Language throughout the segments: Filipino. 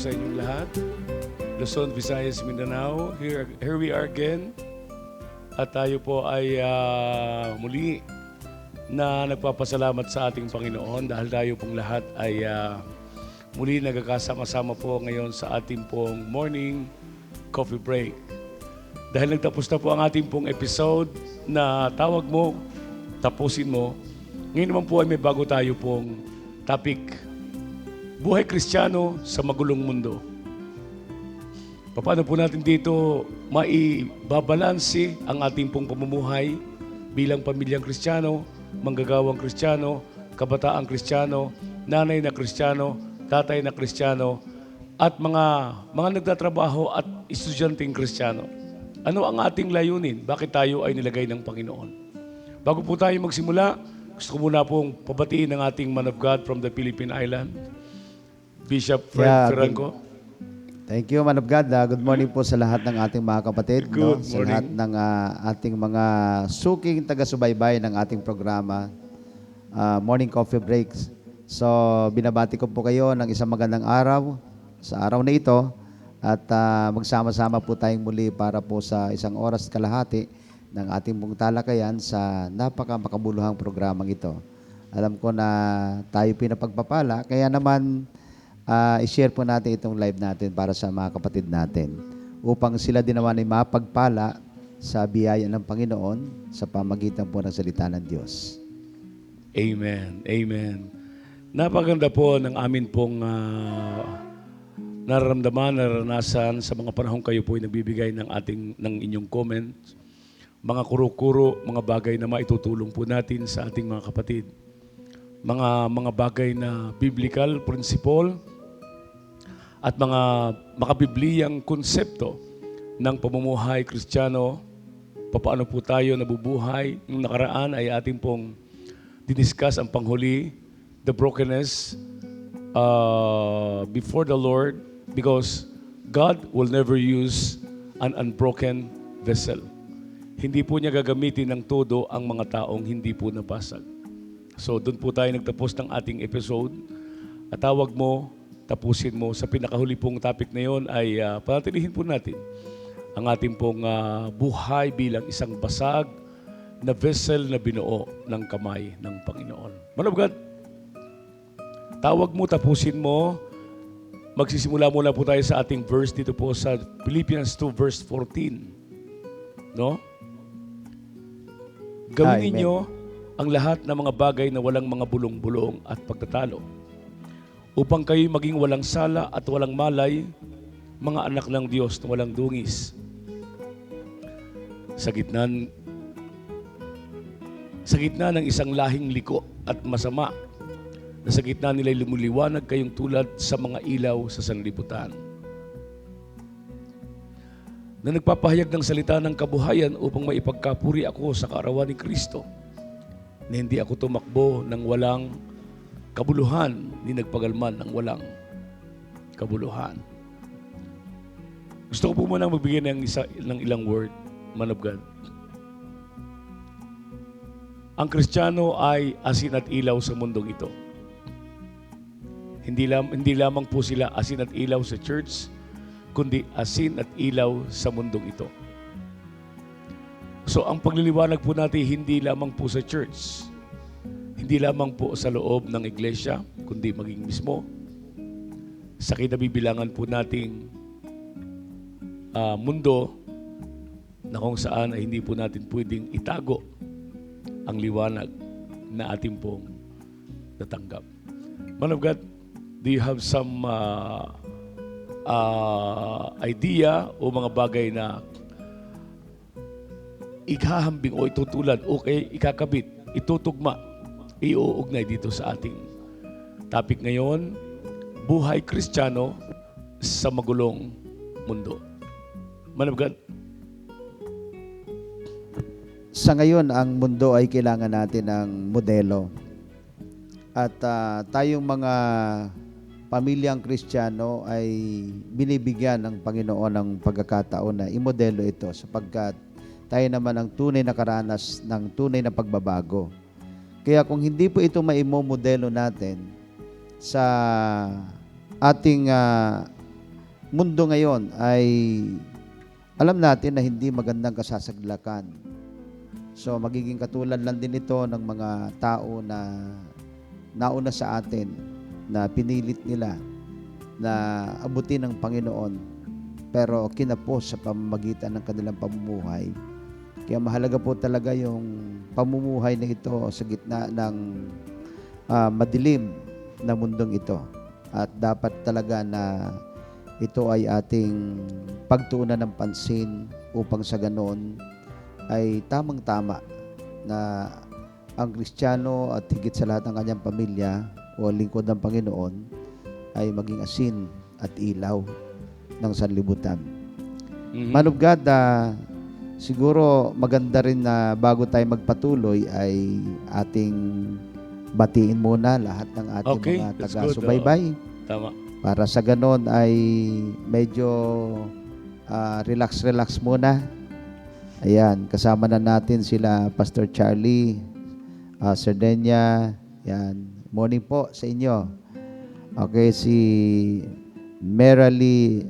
sa inyong lahat. Luzon, Visayas, Mindanao. Here we are again. At tayo po ay muli na nagpapasalamat sa ating Panginoon dahil tayo pong lahat ay muli nagkakasama-sama po ngayon sa ating pong morning coffee break. Dahil nagtapos na po ang ating pong episode na tawag mo, tapusin mo. Ngayon naman po ay may bago tayo pong topic. Buhay Kristiyano sa magulong mundo. Paano po natin dito maibabalanse ang ating pong pamumuhay bilang pamilyang Kristiyano, manggagawang Kristiyano, kabataang Kristiyano, nanay na Kristiyano, tatay na Kristiyano, at mga nagtatrabaho at estudyanteng Kristiyano. Ano ang ating layunin? Bakit tayo ay nilagay ng Panginoon? Bago po tayo magsimula, gusto ko muna pong pabatiin ng ating man of God from the Philippine Island, Bishop Fred Ferranco. Thank you, man of God. Good morning po sa lahat ng ating mga kapatid. Good Sa morning. lahat ng ating mga suking taga-subaybay ng ating programa, Morning Coffee Breaks. So, binabati ko po kayo ng isang magandang araw sa araw na ito at magsama-sama po tayong muli para po sa isang oras kalahati ng ating pong talakayan sa napaka-makabuluhang programang ito. Alam ko na tayo pinapagpapala, kaya naman i-share po natin itong live natin para sa mga kapatid natin upang sila din naman ay mapagpala sa biyaya ng Panginoon sa pamagitan po ng salita ng Diyos. Amen. Amen. Napaganda po ng amin pong nararamdaman, naranasan sa mga panahong kayo po ay nagbibigay ng inyong comments, mga kuro-kuro, mga bagay na maitutulong po natin sa ating mga kapatid. Mga bagay na biblical principle at mga makabibliyang konsepto ng pamumuhay Kristiyano, paano po tayo nabubuhay. Yung nakaraan ay ating pong diniscuss ang panghuli, the brokenness before the Lord, because God will never use an unbroken vessel. Hindi po niya gagamitin ng todo ang mga taong hindi po nabasag. So doon po tayo nagtapos ng ating episode. At tawag mo, tapusin mo. Sa pinakahuli pong topic na yon ay panatilihin po natin ang ating pong buhay bilang isang basag na vessel na binuo ng kamay ng Panginoon. Man of God, tawag mo, tapusin mo. Magsisimula muna po tayo sa ating verse dito po sa Philippians 2 verse 14. No? Gawin ninyo ang lahat ng mga bagay na walang mga bulong-bulong at pagtatalo, upang kayo maging walang sala at walang malay, mga anak ng Diyos na walang dungis. Sa gitna ng isang lahing liko at masama, na sa gitna nila'y lumuliwanag kayong tulad sa mga ilaw sa sanlibutan, na nagpapahayag ng salita ng kabuhayan upang maipagkapuri ako sa kaarawan ni Kristo, na hindi ako tumakbo ng walang kabuluhan, ni nagpagalman ng walang kabuluhan. Gusto ko po muna magbigay ng ilang word, man of God. Ang Kristiyano ay asin at ilaw sa mundong ito. Hindi lamang po sila asin at ilaw sa church, kundi asin at ilaw sa mundong ito. So ang pagliliwanag po natin hindi lamang po sa church, hindi lamang po sa loob ng iglesia, kundi maging mismo sa kinabibilangan po nating mundo na kung saan ay hindi po natin pwedeng itago ang liwanag na ating pong natanggap. Man of God, do you have some idea o mga bagay na ikahambing o itutulad o ikakabit, itutugma, iuugnay dito sa ating topic ngayon, buhay Kristiyano sa magulong mundo? Man of God? Sa ngayon, ang mundo ay kailangan natin ng modelo. At tayong mga pamilyang Kristiyano ay binibigyan ng Panginoon ng pagkakataon na imodelo ito sapagkat tayo naman ang tunay na karanas ng tunay na pagbabago. Kaya kung hindi po ito maimomodelo natin sa ating mundo ngayon ay alam natin na hindi magandang kasasaglakan. So magiging katulad lang din ito ng mga tao na nauna sa atin na pinilit nila na abutin ng Panginoon pero kinapos sa pamamagitan ng kanilang pamumuhay. Kaya mahalaga po talaga yung pamumuhay na ito sa gitna ng madilim na mundong ito. At dapat talaga na ito ay ating pagtuunan ng pansin upang sa ganon ay tamang-tama na ang Kristiyano at higit sa lahat ng kanyang pamilya o lingkod ng Panginoon ay maging asin at ilaw ng sanlibutan. Man of God, siguro maganda rin na bago tayo magpatuloy ay ating batiin muna lahat ng ating Okay, mga that's good. taga-subaybay. Tama. Para sa ganon ay medyo relax muna. Ayan, kasama na natin sila Pastor Charlie, Sardenya. Yan. Morning po sa inyo. Okay, si Merali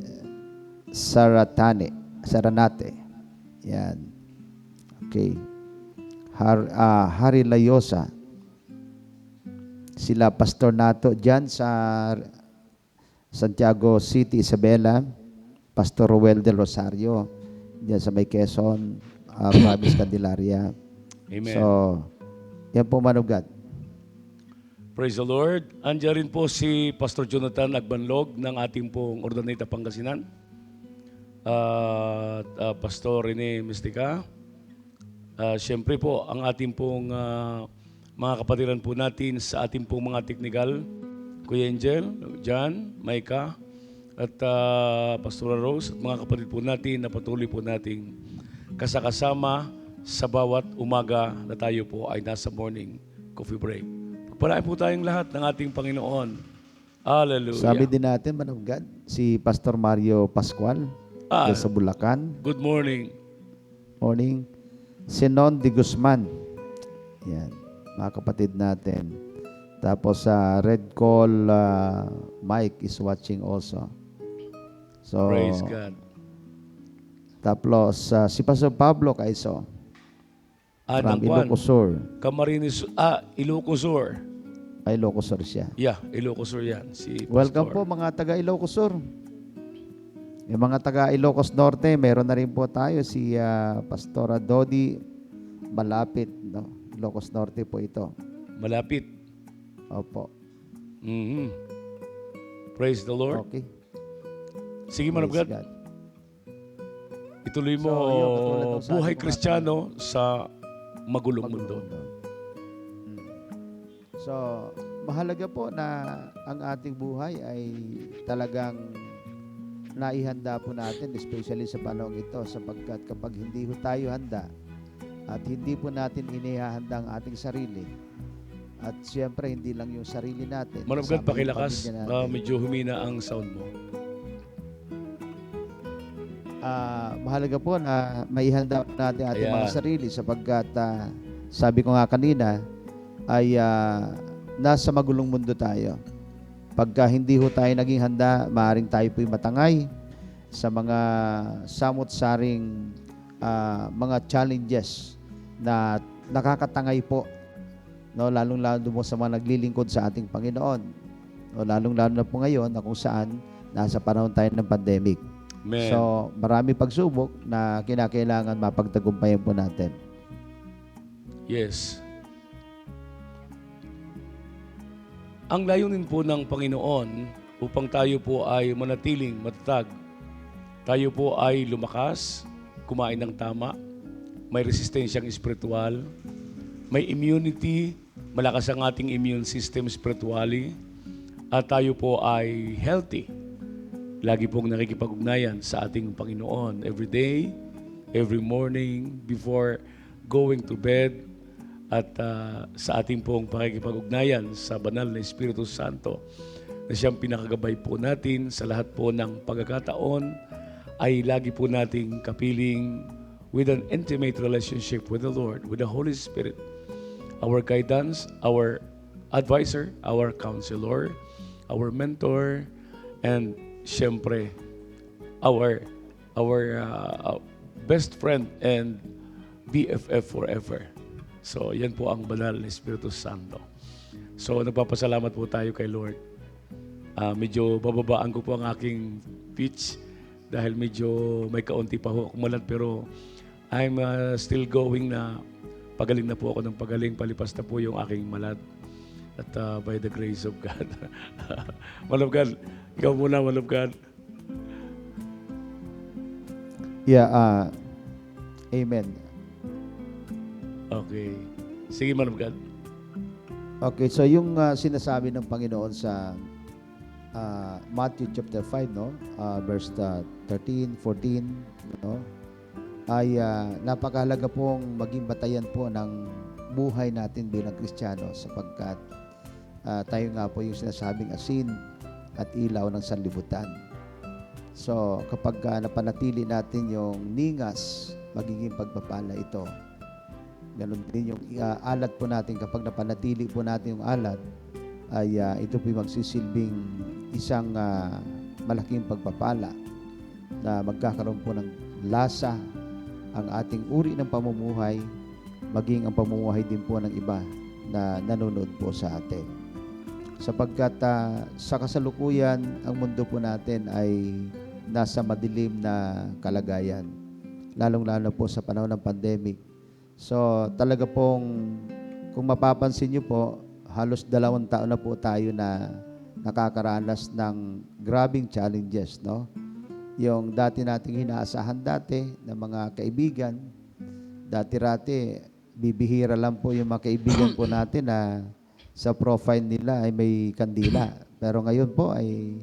Saranate. Yan. Okay. Hari Layosa. Sila Pastor Nato dyan sa Santiago City, Isabela. Pastor Ruel del Rosario dyan sa may Quezon, Province Candelaria. Amen. So, yan po, man of God. Praise the Lord. Andiyan rin po si Pastor Jonathan Agbanlog ng ating pong Ordinata Pangasinan. Pastor Rene Mystica. Siyempre po, ang ating pong mga kapatiran po natin sa ating pong mga technical, Kuya Angel, John, Maika, at Pastora Rose, at mga kapatid po natin na patuloy po nating kasakasama sa bawat umaga na tayo po ay nasa morning coffee break. Pagpalain po tayong lahat ng ating Panginoon. Hallelujah. Sabi din natin, man of God, si Pastor Mario Pascual sa Bulacan. Good morning. Morning. Sinon de Guzman. Yan. Mga kapatid natin. Tapos sa Red Call, Mike is watching also. So, Praise God. Tapos si Pastor Pablo Caiso from Nangkwan. Ilocos Sur. Camarines, Ilocos Sur. Ay, Ilocos Sur siya. Yeah, Ilocos Sur yan. Si Welcome Pastor. po mga taga Ilocos Sur. Yung mga taga Ilocos Norte, meron na rin po tayo si Pastora Dodi malapit, no? Ilocos Norte po ito. Malapit. Opo. Mhm. Praise the Lord. Okay. Sige, man of Praise God. God. Ituloy mo So, yun, katulad ng sabi buhay ko nga, Kristiyano sa magulong mundo. So, mahalaga po na ang ating buhay ay talagang naihanda po natin, especially sa panahon ito, sapagkat kapag hindi po tayo handa at hindi po natin inihahanda ang ating sarili, at siyempre hindi lang yung sarili natin. Man of God, kasama yung pakilakas. pamilya natin. Medyo humina ang sound mo. Mahalaga po na maihanda po natin ating mga Ayan. sarili sapagkat sabi ko nga kanina ay nasa magulong mundo tayo. Pagka hindi ho tayo naging handa, maaaring tayo po'y matangay sa mga samot-saring mga challenges na nakakatangay po, no, lalong-lalo mo sa mga naglilingkod sa ating Panginoon. No, lalong-lalo na po ngayon na kung saan nasa panahon tayo ng pandemic. Amen. So, marami pagsubok na kinakailangan mapagtagumpayan po natin. Yes. Ang layunin po ng Panginoon upang tayo po ay manatiling matatag, tayo po ay lumakas, kumain ng tama, may resistensyang espiritual, may immunity, malakas ang ating immune system spiritually, at tayo po ay healthy. Lagi pong nakikipag-ugnayan sa ating Panginoon every day, every morning, before going to bed, at sa ating pong pakikipag-ugnayan sa banal na Espiritu Santo na siyang pinakagabay po natin sa lahat po ng pagkakataon ay lagi po nating kapiling with an intimate relationship with the Lord, with the Holy Spirit, our guidance, our advisor, our counselor, our mentor, and siyempre, our best friend and BFF forever. So, yan po ang banal na Espiritu Santo. So, nagpapasalamat po tayo kay Lord. Medyo bababaan ko po ang aking pitch dahil medyo may kaunti pa ho kumulat, pero I'm still going na pagaling na po ako ng pagaling, palipas na po yung aking malad. At by the grace of God. Man of God, ikaw muna, man of God. Yeah, amen. Okay. Sige, man of God. Okay, so yung sinasabi ng Panginoon sa Matthew chapter 5, no? Verse 13, 14, no? Ay napakahalaga pong maging batayan po ng buhay natin bilang Kristiyano sapagkat tayo nga po yung sinasabing asin at ilaw ng sanlibutan. So, kapag napanatili natin yung ningas, magiging pagpapala ito. Ganon din yung alat po natin. Kapag napanatili po natin yung alat, ay ito po yung magsisilbing isang malaking pagpapala na magkakaroon po ng lasa ang ating uri ng pamumuhay, maging ang pamumuhay din po ng iba na nanonood po sa atin. Sapagkat sa kasalukuyan, ang mundo po natin ay nasa madilim na kalagayan, lalong-lalo po sa panahon ng pandemic. So talaga pong, kung mapapansin nyo po, halos 2 taon na po tayo na nakakaranas ng grabing challenges, no? Yung dati nating inaasahan dati ng mga kaibigan, dati-rati, bibihira lang po yung mga kaibigan po natin na sa profile nila ay may kandila. Pero ngayon po ay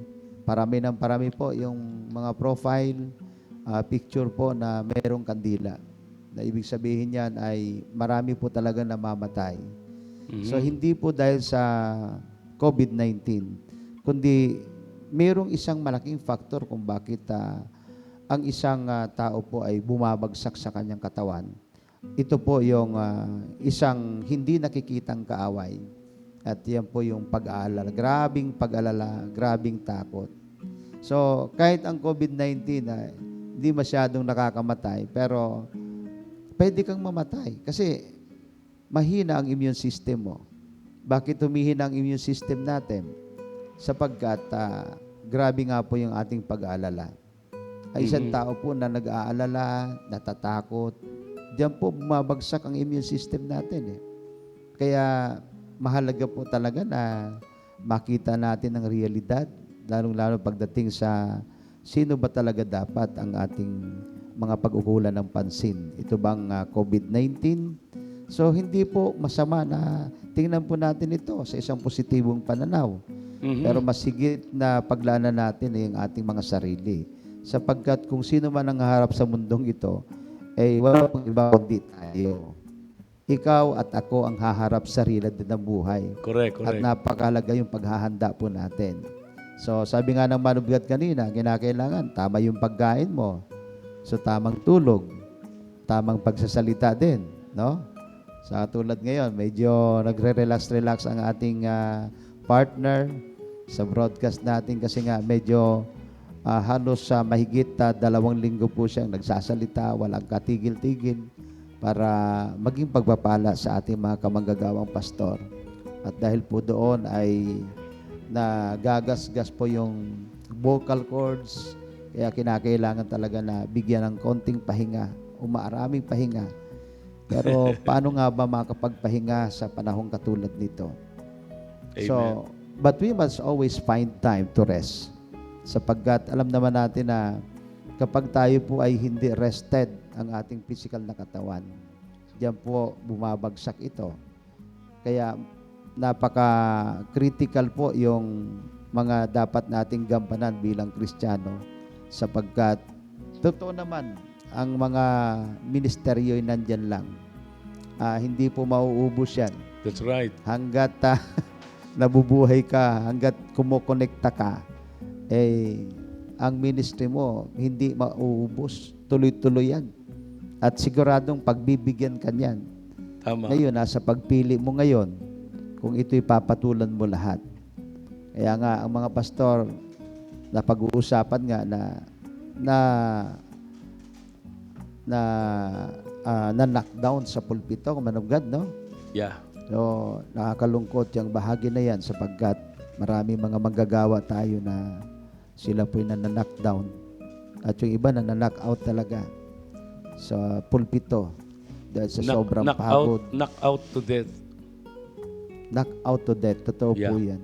parami po yung mga profile, picture po na mayroong kandila. Na ibig sabihin yan ay marami po talaga namamatay. Mm-hmm. So hindi po dahil sa COVID-19, kundi mayroong isang malaking factor kung bakit ang isang tao po ay bumabagsak sa kanyang katawan. Ito po yung isang hindi nakikitang kaaway. At yan po yung pag-aalala, grabing takot. So, kahit ang COVID-19 hindi masyadong nakakamatay, pero pwede kang mamatay kasi mahina ang immune system mo. Bakit humihina ang immune system natin? Sapagkat grabe nga po yung ating pag-aalala. Ay isang tao po na nag-aalala, natatakot, diyan po bumabagsak ang immune system natin. Kaya mahalaga po talaga na makita natin ang realidad, lalong-lalo pagdating sa sino ba talaga dapat ang ating mga pag-ukulan ng pansin. Ito bang COVID-19? So, hindi po masama na tingnan po natin ito sa isang positibong pananaw. Mm-hmm. Pero mas higit na paglaanan natin ay ang ating mga sarili. Sapagkat kung sino man ang harap sa mundong ito, ay wala pong iba kundi tayo. Ikaw at ako ang haharap sa realidad ng buhay. Correct. At napakahalaga yung paghahanda po natin. So, sabi nga ng man of God kanina, kinakailangan, tama yung pagkain mo. So, tamang tulog, tamang pagsasalita din, no? Sa tulad ngayon, medyo nagre-relax ang ating partner sa broadcast natin kasi nga medyo halos mahigit 2 linggo po siyang nagsasalita, walang katigil-tigil para maging pagpapala sa ating mga kamanggagawang pastor. At dahil po doon ay nagagasgas po yung vocal cords, kaya kinakailangan talaga na bigyan ng konting pahinga, maraming pahinga. Pero paano nga ba makapagpahinga sa panahong katulad nito? Amen. So, but we must always find time to rest. Sapagkat alam naman natin na kapag tayo po ay hindi rested ang ating physical na katawan, diyan po bumabagsak ito. Kaya napaka-critical po yung mga dapat nating gampanan bilang Kristiyano sapagkat totoo naman ang mga ministeryo ay nandyan lang. Hindi po mauubos yan. That's right. Hanggat nabubuhay ka, hanggat kumukonekta ka, ang ministry mo hindi mauubos. Tuloy-tuloy yan. At siguradong pagbibigyan ka niyan. Tama. Ngayon, nasa pagpili mo ngayon, kung ito'y papatulan mo lahat. Kaya nga, ang mga pastor, na pag-uusapan nga na na knockdown sa pulpito, man of God, no? Yeah. So, nakakalungkot yung bahagi na yan sapagkat marami mga manggagawa tayo na sila po'y knockdown at yung iba na knock out talaga sa pulpito dahil sa sobrang pagod. Knock out to death. Knock out to death. Totoo po Yeah. yan.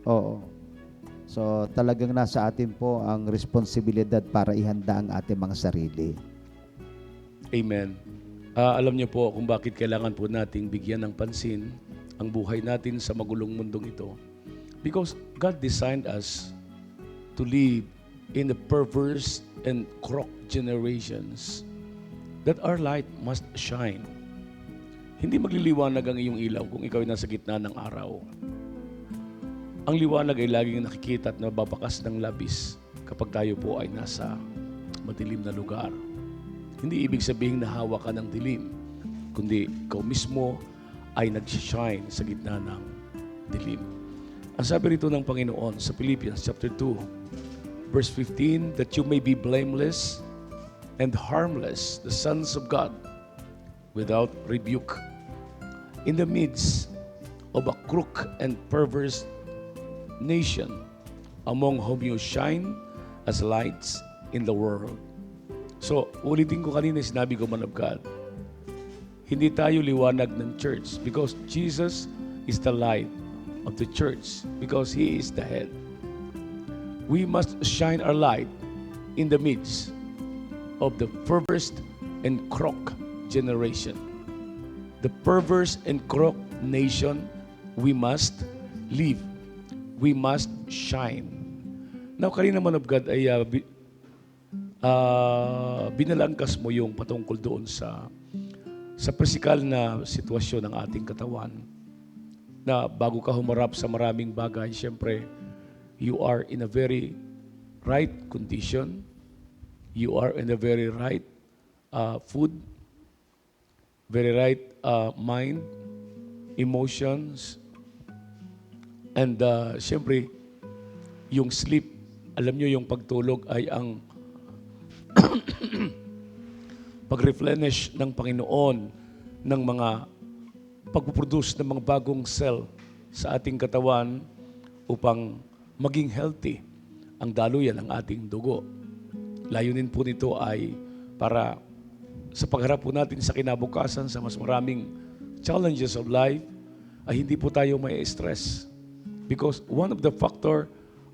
Oo. So, talagang nasa atin po ang responsibilidad para ihanda ang ating mga sarili. Amen. Alam niyo po kung bakit kailangan po nating bigyan ng pansin ang buhay natin sa magulong mundong ito. Because God designed us to live in the perverse and corrupt generations that our light must shine. Hindi magliliwanag ang iyong ilaw kung ikaw ay nasa gitna ng araw. Ang liwanag ay laging nakikita at nababakas ng labis kapag tayo po ay nasa madilim na lugar. Hindi ibig sabihin na hawak ka ng dilim, kundi ikaw mismo ay nag-shine sa gitna ng dilim. Ang sabi rito ng Panginoon sa Philippians chapter 2, verse 15, that you may be blameless and harmless, the sons of God, without rebuke, in the midst of a crooked and perverse nation, among whom you shine as lights in the world. So, ulitin ko kanina sinabi ko, man of God, hindi tayo liwanag ng church because Jesus is the light of the church because He is the head. We must shine our light in the midst of the perverse and crooked generation. The perverse and crooked nation, we must live. We must shine. Now, kanina, man of God, ay binalangkas mo yung patungkol doon sa pisikal na sitwasyon ng ating katawan na bago ka humarap sa maraming bagay, siyempre, you are in a very right condition. You are in a very right food, very right mind, emotions, and siyempre, yung sleep, alam nyo yung pagtulog ay ang pag-replenish ng Panginoon ng mga pag-produce ng mga bagong cell sa ating katawan upang maging healthy ang daluyan ng ating dugo. Layunin po nito ay para sa pagharap po natin sa kinabukasan sa mas maraming challenges of life ay hindi po tayo may stress. Because one of the factor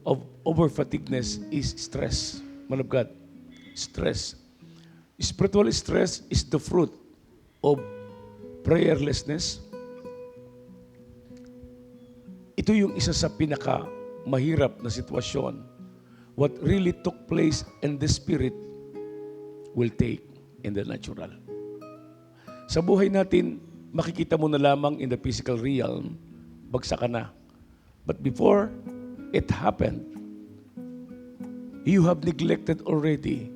of over-fatigueness is stress. Man of God, stress. Spiritual stress is the fruit of prayerlessness. Ito yung isa sa pinaka-mahirap na sitwasyon. What really took place in the spirit will take in the natural. Sa buhay natin, makikita mo na lamang in the physical realm, bagsak ka na. But before it happened, you have neglected already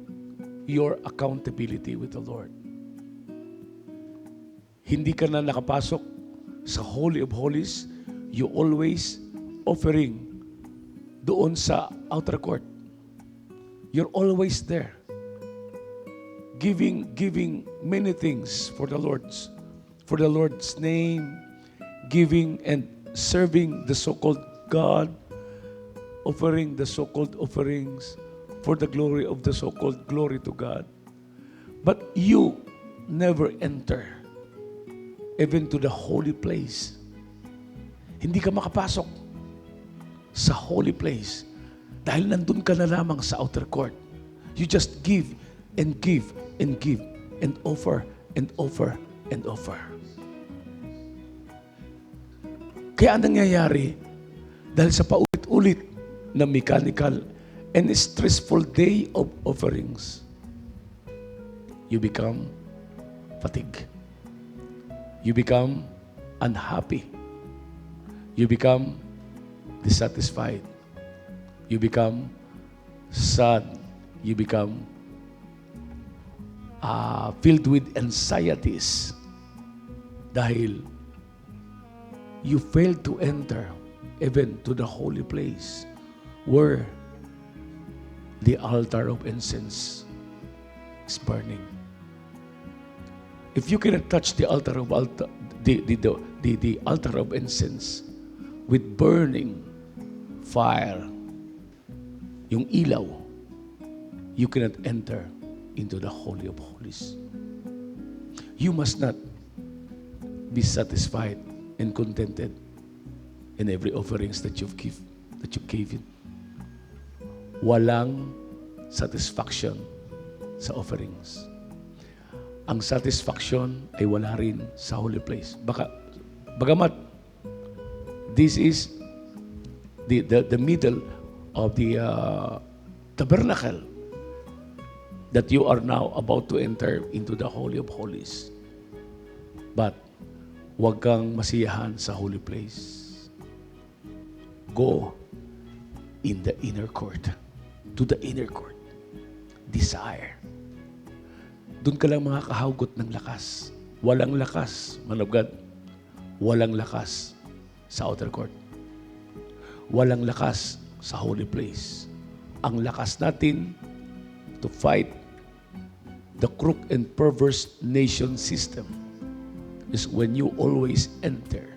your accountability with the Lord. Hindi ka na nakapasok sa Holy of Holies, you always offering doon sa outer court. You're always there. Giving many things for the Lord's name, giving and serving the so-called God, offering the so-called offerings for the glory of the so-called glory to God. But you never enter even to the holy place. Hindi ka makapasok sa holy place dahil nandun ka na lamang sa outer court. You just give and give and give and offer and offer and offer. Kaya ang nangyayari, dahil sa paulit-ulit na mechanical and stressful day of offerings, you become fatigued. You become unhappy. You become dissatisfied. You become sad. You become filled with anxieties dahil you failed to enter even to the holy place where the altar of incense is burning. If you cannot touch the altar of the altar of incense with burning fire, yung ilaw, you cannot enter into the Holy of Holies. You must not be satisfied and contented in every offerings that you gave in. Walang satisfaction sa offerings. Ang satisfaction ay wala rin sa holy place. Bagamat this is the middle of the tabernacle that you are now about to enter into the Holy of Holies. But huwag kang masiyahan sa holy place. Go in the inner court. To the inner court. Desire. Doon ka lang makakahugot ng lakas. Walang lakas, man of God. Walang lakas sa outer court. Walang lakas sa holy place. Ang lakas natin to fight the crook and perverse nation system is when you always enter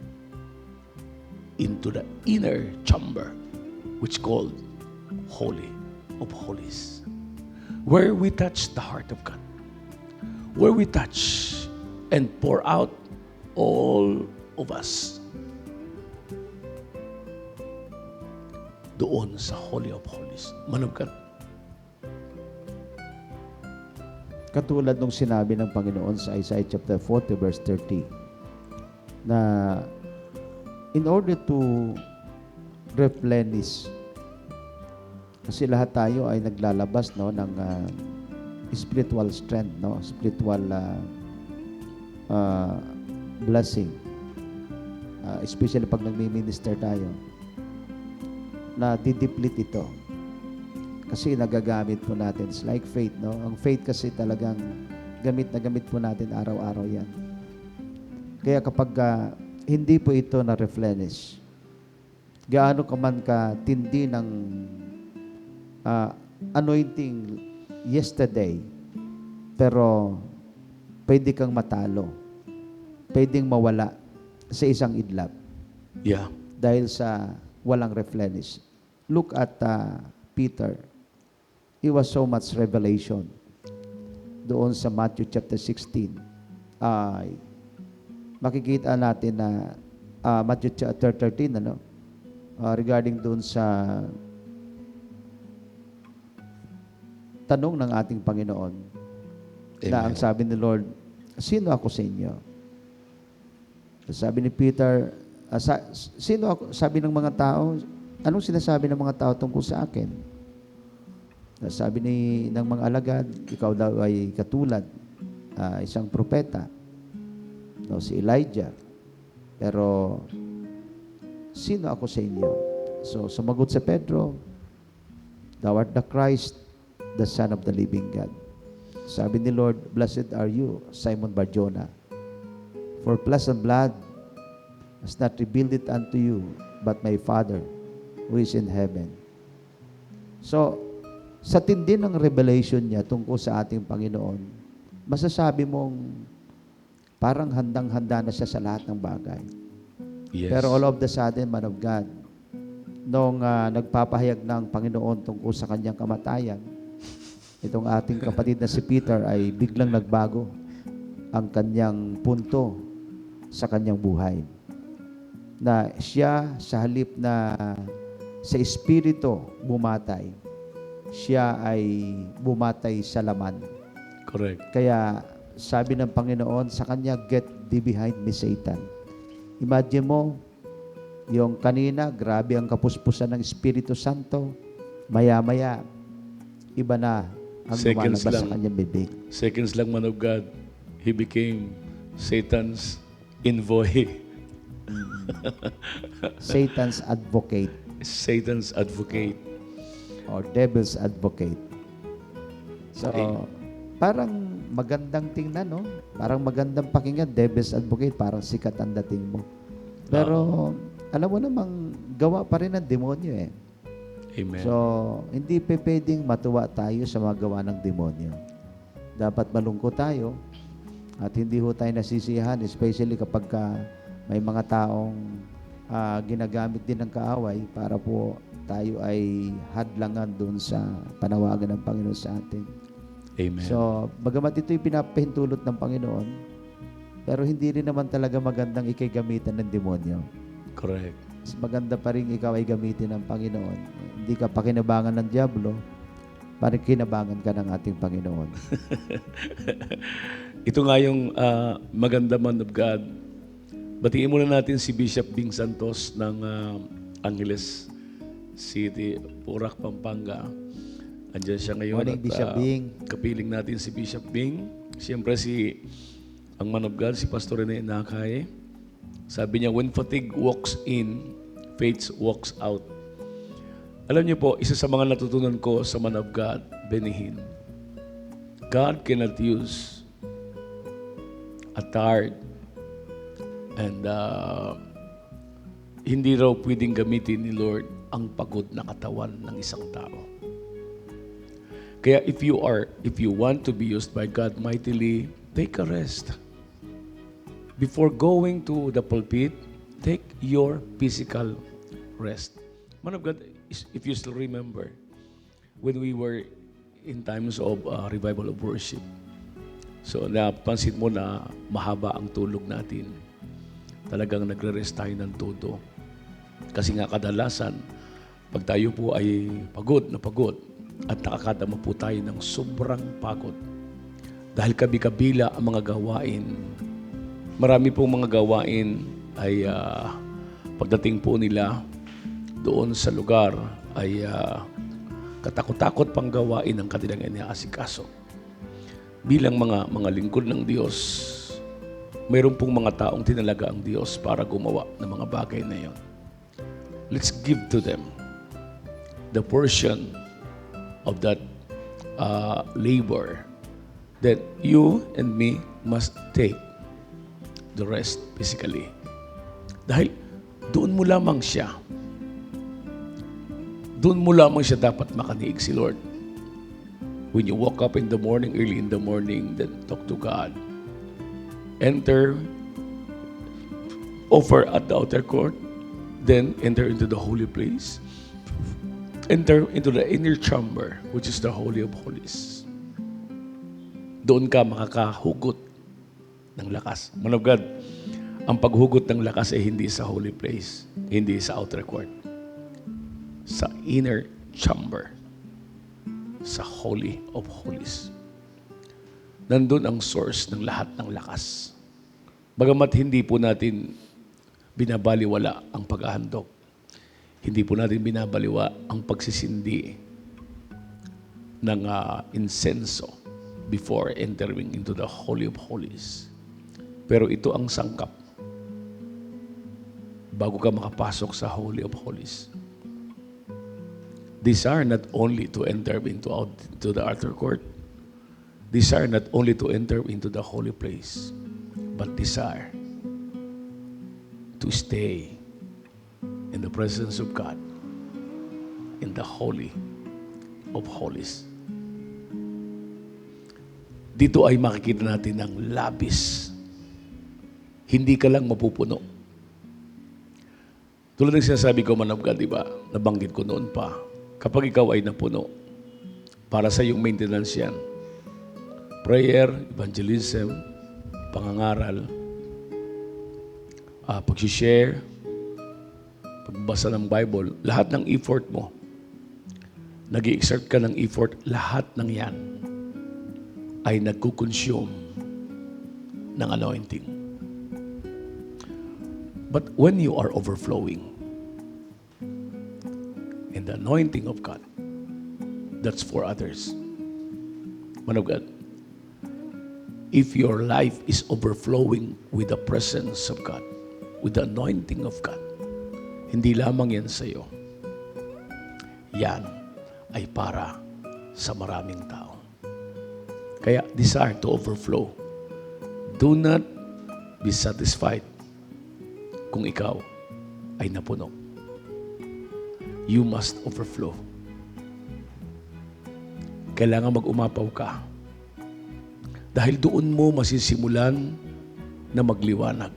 into the inner chamber, which called Holy of Holies, where we touch the heart of God, where we touch and pour out all of us doon sa Holy of Holies. Man of God, Katulad nung sinabi ng Panginoon sa Isaiah chapter 40 verse 30 na in order to replenish, kasi lahat tayo ay naglalabas ng spiritual strength, spiritual blessing, especially pag nagmi-minister tayo, na dideplete ito. Kasi nagagamit po natin. It's like faith, Ang faith kasi talagang gamit na gamit po natin araw-araw yan. Kaya kapag hindi po ito na-replenish, gaano ka man katindi ng anointing yesterday, pero pwede kang matalo. Pwedeng mawala sa isang idlap. yeah, Dahil sa walang replenish. Look at Peter. He was so much revelation. Doon sa Matthew chapter 16. Makikita natin na Matthew chapter 13, regarding doon sa tanong ng ating Panginoon. Na ang sabi ni Lord, sino ako sa inyo? Sabi ni Peter, sino ako? Sabi ng mga tao, anong sinasabi ng mga tao tungkol sa akin? Sabi ng mga alagad, ikaw daw ay katulad, isang propeta, si Elijah. Pero, sino ako sa inyo? So, sumagot si Pedro, thou art the Christ, the Son of the living God. Sabi ni Lord, blessed are you, Simon Bar-Jonah, for flesh and blood has not revealed it unto you, but my Father who is in heaven. So, sa tindi ng revelation niya tungkol sa ating Panginoon, masasabi mong parang handang-handa na siya sa lahat ng bagay. yes. Pero all of the sudden, man of God, nung nagpapahayag ng Panginoon tungkol sa kanyang kamatayan, itong ating kapatid na si Peter ay biglang nagbago ang kanyang punto sa kanyang buhay. Na siya sa halip na sa espiritu bumatay, siya ay bumatay sa laman. Correct. Kaya sabi ng Panginoon sa kanya, get thee behind me, Satan. Imagine mo, yung kanina, grabe ang kapuspusan ng Espiritu Santo. Maya-maya, iba na ang Seconds lumalabas sa lang. kanyang bibig. Seconds lang, man of God, he became Satan's envoy. Satan's advocate Satan's advocate. or devil's advocate. So, parang magandang tingnan, Parang magandang pakinggan, devil's advocate, parang sikat ang dating mo. Pero, alam mo namang, gawa pa rin ng demonyo eh. Amen. So, hindi pwedeng matuwa tayo sa mga gawa ng demonyo. Dapat malungkot tayo at hindi ho tayo nasisiyahan, especially kapag may mga taong ginagamit din ng kaaway para po tayo ay hadlangan doon sa panawagan ng Panginoon sa atin. Amen. So, bagamat ito'y pinapahintulot ng Panginoon, pero hindi rin naman talaga magandang ikay gamitan ng demonyo. Correct. Mas maganda pa rin ikaw ay gamitin ng Panginoon. Hindi ka pakinabangan ng Diablo, parang kinabangan ka ng ating Panginoon. Ito nga yung maganda, man of God. Batiin muna natin si Bishop Bing Santos ng Angeles City, Porac, Pampanga. Andiyan siya ngayon. Morning, Bishop Bing. Kapiling natin si Bishop Bing. Siyempre ang man of God, si Pastor Rene Nakay. Sabi niya, when fatigue walks in, faith walks out. Alam niyo po, isa sa mga natutunan ko sa man of God, Benihin, God cannot use a tired and hindi raw pwedeng gamitin ni Lord ang pagod na katawan ng isang tao. Kaya if you want to be used by God mightily, take a rest. Before going to the pulpit, take your physical rest. Man of God, if you still remember, when we were in times of revival of worship, so napansin mo na mahaba ang tulog natin. Talagang nagre-rest tayo ng todo. Kasi nga kadalasan, pag tayo po ay pagod at nakakadama po tayo ng sobrang pagod. Dahil kabi-kabila ang mga gawain. Marami pong mga gawain ay pagdating po nila doon sa lugar ay katakot-takot pang gawain ang kanilang iniaasikaso. Bilang mga lingkod ng Diyos, mayroon pong mga taong tinalaga ang Diyos para gumawa ng mga bagay na yon. Let's give to them the portion of that labor that you and me must take the rest physically. Dahil doon mo lamang siya dapat makaniig si Lord. When you wake up in the morning, early in the morning, then talk to God. Offer at the outer court, then enter into the holy place. Enter into the inner chamber, which is the Holy of Holies. Doon ka makakahugot ng lakas. Man of God, ang paghugot ng lakas ay hindi sa holy place, hindi sa outer court. Sa inner chamber, sa Holy of Holies. Nandun ang source ng lahat ng lakas. Bagamat hindi po natin binabaliwala ang paghahandog, hindi po natin binabaliwa ang pagsisindi ng insenso before entering into the Holy of Holies. Pero ito ang sangkap bago ka makapasok sa Holy of Holies. Desire not only to enter into the outer court, desire not only to enter into the holy place, but desire to stay in the presence of God, in the Holy of Holies. Dito ay makikita natin ang labis. Hindi ka lang mapupuno. Tulad ng sinasabi ko, man of God, di ba? Nabanggit ko noon pa. Kapag ikaw ay napuno, para sa iyong maintenance yan. Prayer, evangelism, pangangaral, pag-share, pagbasa ng Bible, lahat ng effort mo, nag-i-exert ka ng effort, lahat ng yan ay nagkukonsume ng anointing. But when you are overflowing in the anointing of God, that's for others. Man of God, if your life is overflowing with the presence of God, with the anointing of God, hindi lamang yan sa iyo. Yan ay para sa maraming tao. Kaya desire to overflow. Do not be satisfied kung ikaw ay napuno. you must overflow. Kailangan mag-umapaw ka. Dahil doon mo masisimulan na magliwanag.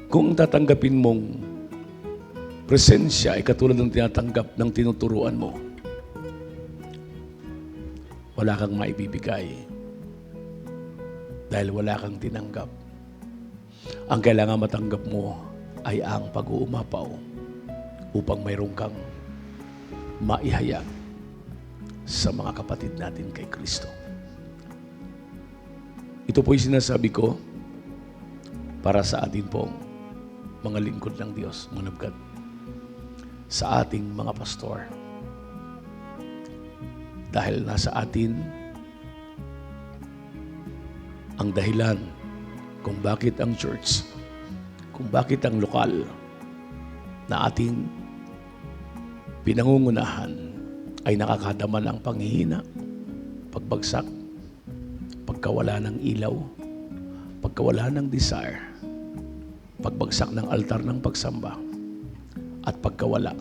Kung tatanggapin mong presensya ay katulad ng tinatanggap ng tinuturuan mo, wala kang maibibigay dahil wala kang tinanggap. Ang kailangan matanggap mo ay ang pag-uumapaw upang mayroon kang maihayag sa mga kapatid natin kay Kristo. Ito po'y sinasabi ko para sa atin pong mga lingkod ng Diyos, mga nabgad, sa ating mga pastor. Dahil nasa atin ang dahilan kung bakit ang church, kung bakit ang lokal na ating pinangungunahan ay nakakadama ng panghihina, pagbagsak, pagkawala ng ilaw, pagkawala ng desire, pagbagsak ng altar ng pagsamba, at pagkawala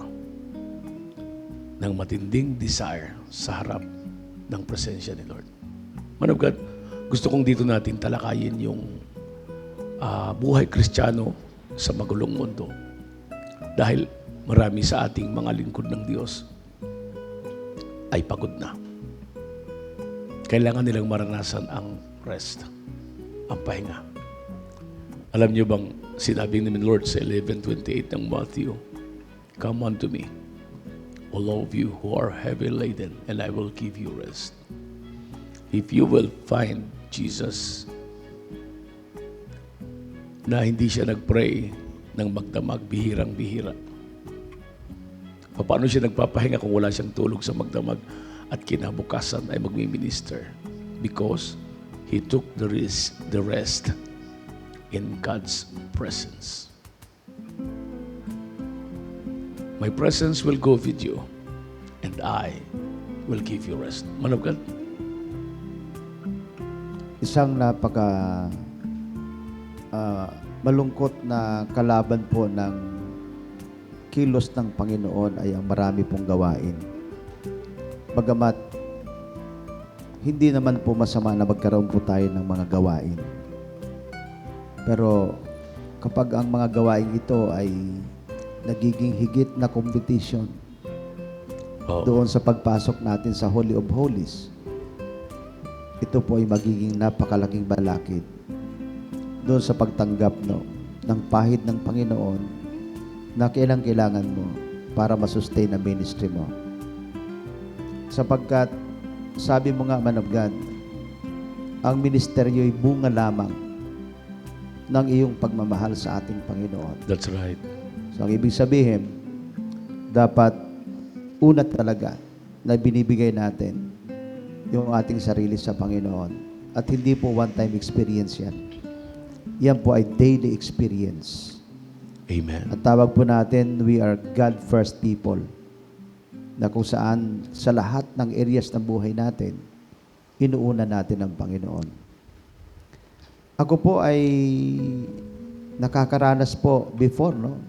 ng matinding desire sa harap ng presensya ni Lord. Man of God, gusto kong dito natin talakayin yung buhay Kristiyano sa magulong mundo. Dahil marami sa ating mga lingkod ng Diyos ay pagod na. Kailangan nilang maranasan ang rest, ang pahinga. Alam niyo bang sinabi ni Lord sa 11:28 ng Matthew, "Come unto me, all of you who are heavy laden, and I will give you rest." If you will find Jesus na hindi siya nag-pray ng magdamag, bihirang-bihira. Paano siya nagpapahinga kung wala siyang tulog sa magdamag at kinabukasan ay magmi-minister? Because he took the rest in God's presence. My presence will go with you, and I will give you rest. Man of God, Isang napaka malungkot na kalaban po ng kilos ng Panginoon ay ang marami pong gawain. Bagamat hindi naman po masama na magkaroon po tayo ng mga gawain. Pero kapag ang mga gawain ito ay nagiging higit na competition doon sa pagpasok natin sa Holy of Holies, ito po ay magiging napakalaking balakid doon sa pagtanggap ng pahid ng Panginoon na kailangan mo para masustain ang ministry mo. Sapagkat, sabi mo nga, man of God, ang ministeryo ay bunga lamang ng iyong pagmamahal sa ating Panginoon. that's right. So, ang ibig sabihin, dapat una talaga na binibigay natin yung ating sarili sa Panginoon. At hindi po one-time experience yan. Yan po ay daily experience. Amen. At tawag po natin, we are God-first people. Na kung saan sa lahat ng areas ng buhay natin, inuuna natin ang Panginoon. Ako po ay nakakaranas po before, no?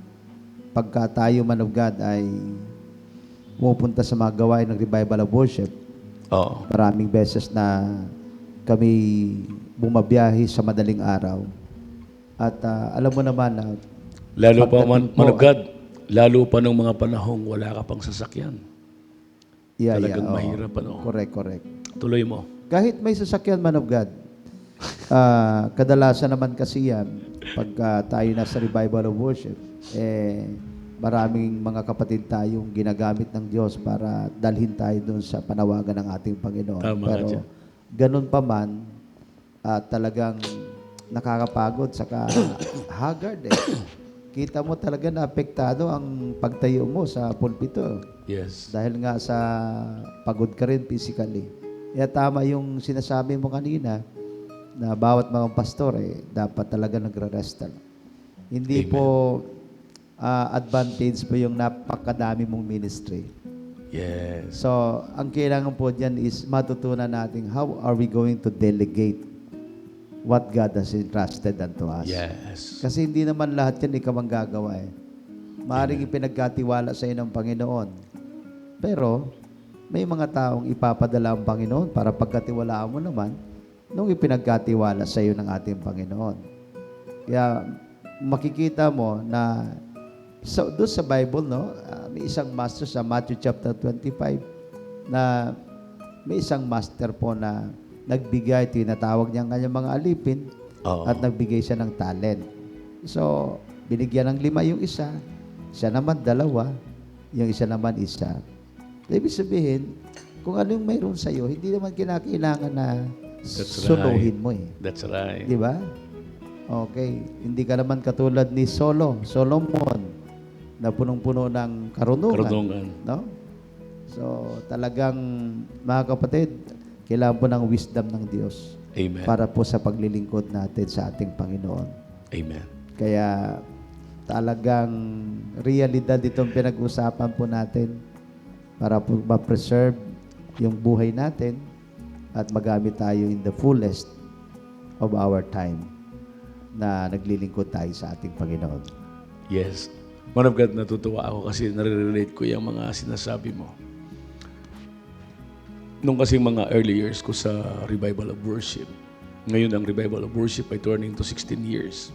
Pagka tayo, man of God, ay pumupunta sa mga gawain ng revival of worship, Oo. maraming beses na kami bumabiyahe sa madaling araw. At alam mo naman na Lalo pa, pagdating man of po- God, lalo pa nung mga panahong wala ka pang sasakyan. Talagang oo. mahirap, ano? Correct. Tuloy mo. Kahit may sasakyan, man of God, kadalasan naman kasi yan, pagka tayo nasa revival of worship, maraming mga kapatid tayong ginagamit ng Diyos para dalhin tayo doon sa panawagan ng ating Panginoon. Tama ka Pero dyan. ganun pa man, talagang nakakapagod, saka haggard eh. Kita mo talaga na apektado ang pagtayo mo sa pulpito. Yes. Dahil nga sa pagod ka rin physically. Kaya tama yung sinasabi mo kanina na bawat mga pastor dapat talaga nagre-rest talaga. Hindi Amen. po advantage po yung napakadami mong ministry. Yes. So, ang kailangan po dyan is matutunan natin how are we going to delegate what God has entrusted unto us. Yes. Kasi hindi naman lahat yan ikaw ang gagawa eh. Maaaring ipinagkatiwala sa iyo ng Panginoon. Pero, may mga taong ipapadala ang Panginoon para pagkatiwalaan mo naman nung ipinagkatiwala sa iyo ng ating Panginoon. Kaya, makikita mo na doon sa Bible, no, may isang master sa Matthew chapter 25 na may isang master po na nagbigay, tinatawag niya ang kanyang mga alipin Oo. at nagbigay siya ng talent. So, binigyan ng 5 yung isa naman 2, yung isa naman isa. Ibig sabihin, kung ano yung mayroon sa iyo, hindi naman kinakailangan na That's suluhin mo eh. That's right. Di ba? Okay. Hindi ka naman katulad ni Solomon, na punong-puno ng Karunungan. No? So, talagang, mga kapatid, kailangan po ng wisdom ng Diyos Amen. para po sa paglilingkod natin sa ating Panginoon. Amen. Kaya, talagang realidad itong pinag-usapan po natin para po ma-preserve yung buhay natin at magamit tayo in the fullest of our time na naglilingkod tayo sa ating Panginoon. Yes. Man of God, natutuwa ako kasi nare-relate ko yung mga sinasabi mo. Nung kasi mga early years ko sa Revival of Worship, ngayon ang Revival of Worship ay turning to 16 years.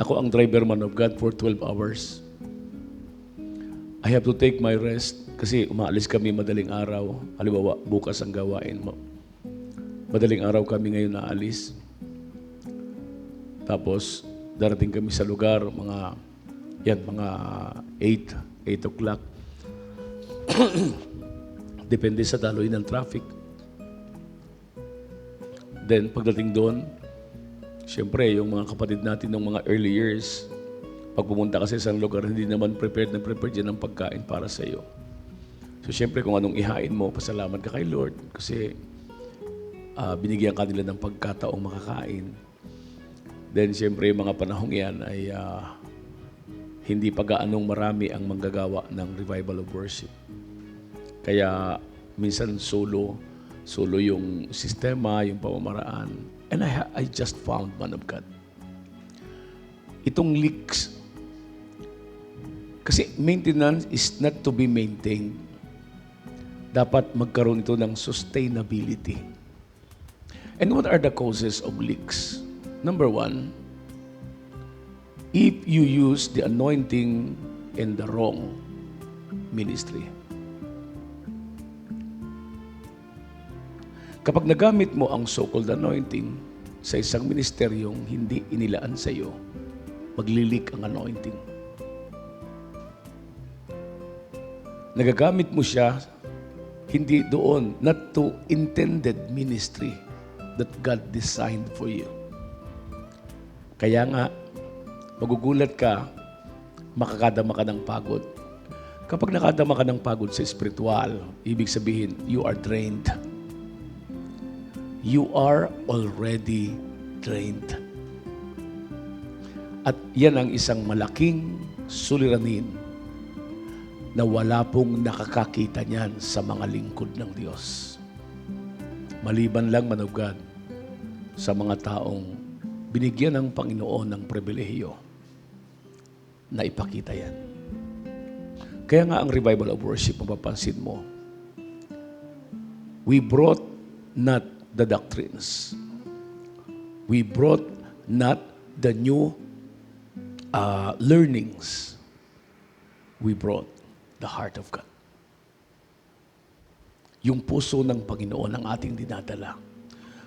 Ako ang driver, man of God, for 12 hours. I have to take my rest kasi umaalis kami madaling araw. Halimbawa, bukas ang gawain mo. Madaling araw kami ngayon naalis. Tapos, darating kami sa lugar, mga 8 o'clock. Depende sa daloy ng traffic. Then, pagdating doon, siyempre, yung mga kapatid natin ng mga early years, pag pumunta kasi sa isang lugar, hindi naman prepared yan ng pagkain para sa iyo. So, siyempre, kung anong ihain mo, pasalamat ka kay Lord kasi binigyan ka nila ng pagkataong makakain. Then, siyempre, yung mga panahong yan ay hindi pa gaanong marami ang manggagawa ng Revival of Worship. Kaya, minsan solo yung sistema, yung pamamaraan. And I just found, man of God, itong leaks, kasi maintenance is not to be maintained. Dapat magkaroon ito ng sustainability. And what are the causes of leaks? Number 1, if you use the anointing in the wrong ministry. Kapag nagamit mo ang so-called anointing sa isang ministeryong hindi inilaan sa iyo, maglilik ang anointing. Nagagamit mo siya hindi doon, not to intended ministry that God designed for you. Kaya nga, magugulat ka, makakadama ka ng pagod. Kapag nakadama ka ng pagod sa spiritual, ibig sabihin, you are drained. You are already drained. At yan ang isang malaking suliranin na wala pong nakakakita niyan sa mga lingkod ng Diyos. Maliban lang, man of God, sa mga taong binigyan ng Panginoon ng pribilehiyo na ipakita yan. Kaya nga ang Revival of Worship, mapapansin mo, we brought not the doctrines. We brought not the new learnings. We brought the heart of God. Yung puso ng Panginoon ang ating dinadala.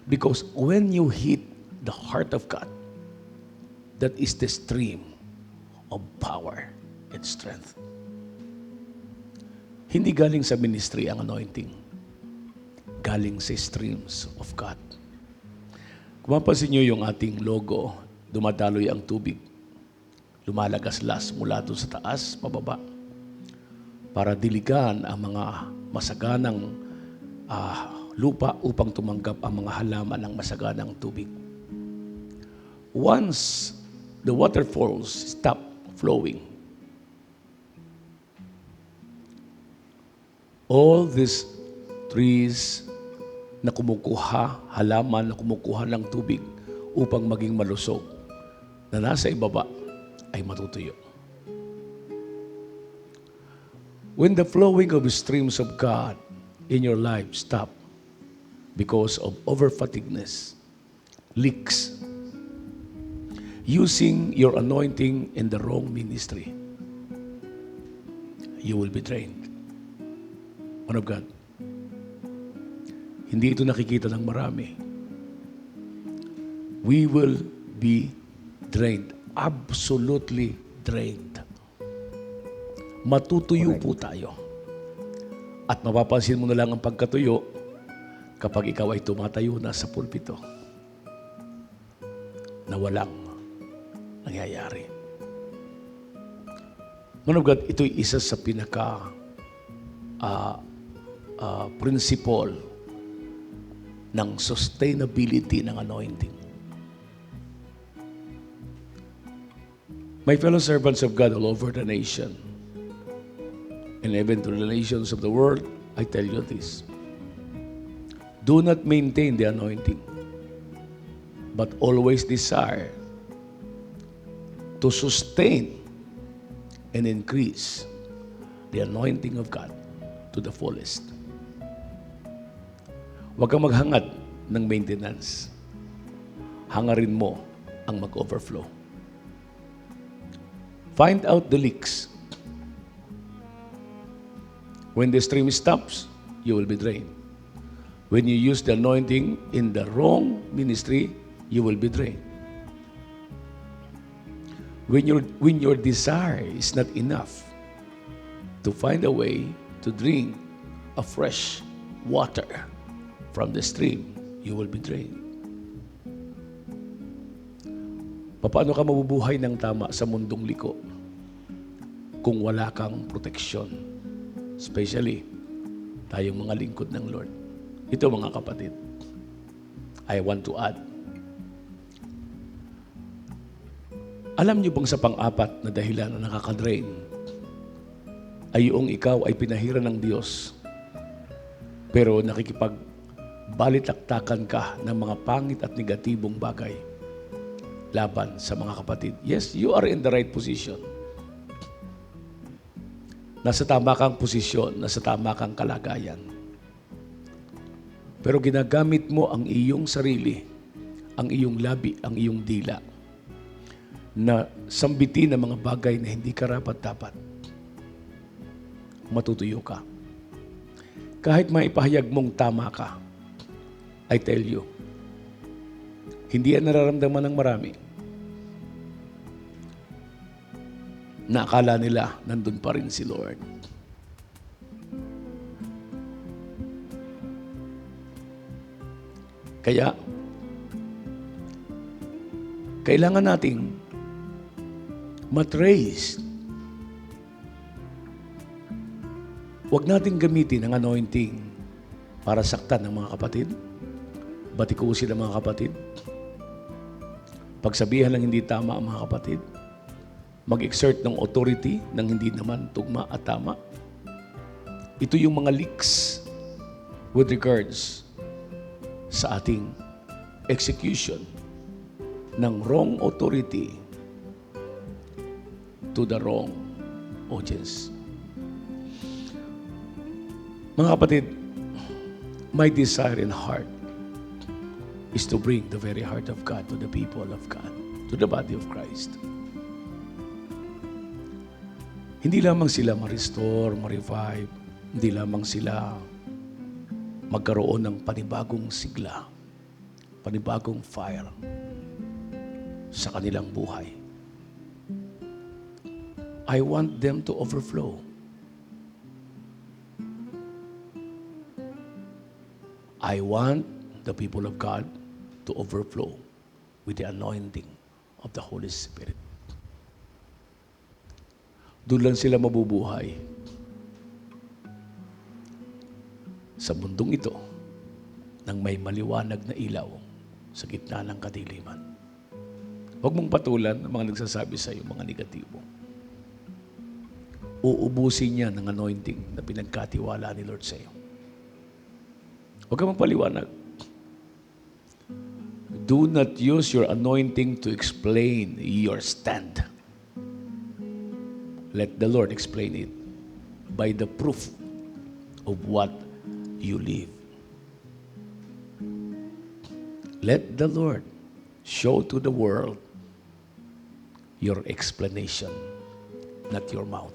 Because when you hit the heart of God, that is the stream of power and strength. Hindi galing sa ministry ang anointing. Galing sa streams of God. Kung mapansin nyo yung ating logo, dumadaloy ang tubig. Lumalagaslas mula doon sa taas, pababa. Para diligan ang mga masaganang lupa upang tumanggap ang mga halaman ng masaganang tubig. Once the waterfalls stop flowing, all these trees na kumukuha, halaman na kumukuha ng tubig upang maging malusog, na nasa ibaba ay matutuyo. When the flowing of streams of God in your life stop because of overfatigueness, leaks, using your anointing in the wrong ministry, you will be drained. Man of God, hindi ito nakikita ng marami. We will be drained. Absolutely drained. Matutuyo po tayo. At mapapansin mo na lang ang pagkatuyo kapag ikaw ay tumatayo na sa pulpito na walang nangyayari. Man of God, ito'y isa sa pinaka principle ng sustainability ng anointing. My fellow servants of God all over the nation, and even to the nations of the world, I tell you this. Do not maintain the anointing, but always desire to sustain and increase the anointing of God to the fullest. Huwag kang maghangad ng maintenance. Hangarin mo ang mag-overflow. Find out the leaks. When the stream stops, you will be drained. When you use the anointing in the wrong ministry, you will be drained. When your desire is not enough to find a way to drink a fresh water from the stream, you will be drained. Paano ka mabubuhay ng tama sa mundong liko kung wala kang proteksyon? Especially, tayong mga lingkod ng Lord. Ito mga kapatid, I want to add. Alam niyo bang sa pang-apat na dahilan na nakaka-drain ay yung ikaw ay pinahiran ng Diyos pero nakikipag-balitaktakan ka ng mga pangit at negatibong bagay laban sa mga kapatid. Yes, you are in the right position. Nasa tama kang posisyon, nasa tama kang kalagayan. Pero ginagamit mo ang iyong sarili, ang iyong labi, ang iyong dila, na sambitin ng mga bagay na hindi karapat-dapat. Matutuyo ka. Kahit maipahayag mong tama ka, I tell you, hindi yan nararamdaman ng marami. Na akala nila nandun pa rin si Lord. Kaya, kailangan nating matrace. Huwag nating gamitin ang anointing para saktan ng mga kapatid, batikusin ang mga kapatid, pagsabihan ng hindi tama ang mga kapatid, mag-exert ng authority ng hindi naman tugma at tama. Ito yung mga leaks with regards sa ating execution ng wrong authority to the wrong audience. Mga kapatid, my desire in heart is to bring the very heart of God to the people of God, to the body of Christ. Hindi lamang sila ma-restore, ma-revive, hindi lamang sila magkaroon ng panibagong sigla, panibagong fire sa kanilang buhay. I want them to overflow. I want the people of God to overflow with the anointing of the Holy Spirit. Doon lang sila mabubuhay sa mundong ito nang may maliwanag na ilaw sa gitna ng kadiliman. Huwag mong patulan ang mga nagsasabi sa iyo, mga negatibo. Uubusin niya ng anointing na pinagkatiwala ni Lord sa iyo. Huwag ka magpaliwanag. Do not use your anointing to explain your stand. Let the Lord explain it. by the proof of what you live. Let the Lord show to the world your explanation, not your mouth.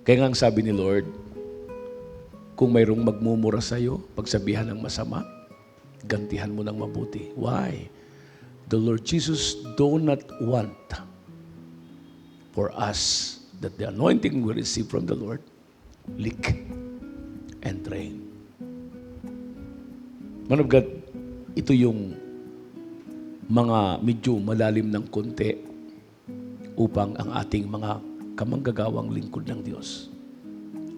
Kaya nga ang sabi ni Lord, kung mayroong magmumura sa'yo, pagsabihan ng masama, gantihan mo ng mabuti. Why? The Lord Jesus do not want for us that the anointing we receive from the Lord leak and drain. Man of God, ito yung mga medyo malalim ng konti upang ang ating mga kamanggagawang lingkod ng Diyos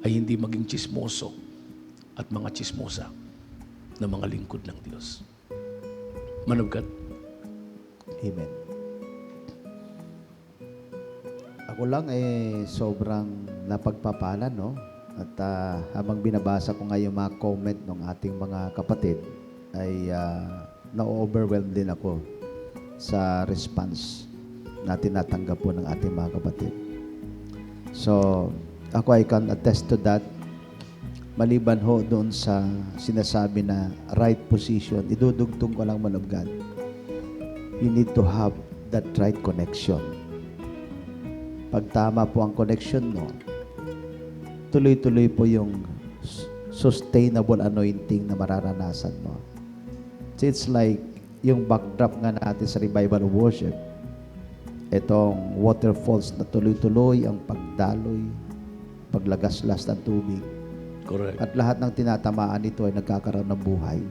ay hindi maging tsismoso at mga tsismosa na mga lingkod ng Diyos. Man of God. Amen. Ako lang sobrang napagpapala, no? At habang binabasa ko nga yung mga comment ng ating mga kapatid, ay na-overwhelm din ako sa response na tinatanggap po ng ating mga kapatid. So, ako I can attest to that. Maliban ho doon sa sinasabi na right position, idudugtong ko lang, man of God. You need to have that right connection. Pag tama po ang connection mo, tuloy-tuloy po yung sustainable anointing na mararanasan mo. So it's like yung backdrop nga natin sa revival of worship. Itong waterfalls na tuloy-tuloy ang pagdaloy, paglagaslas ng tubig. Correct. At lahat ng tinatamaan nito ay nagkakaroon ng buhay.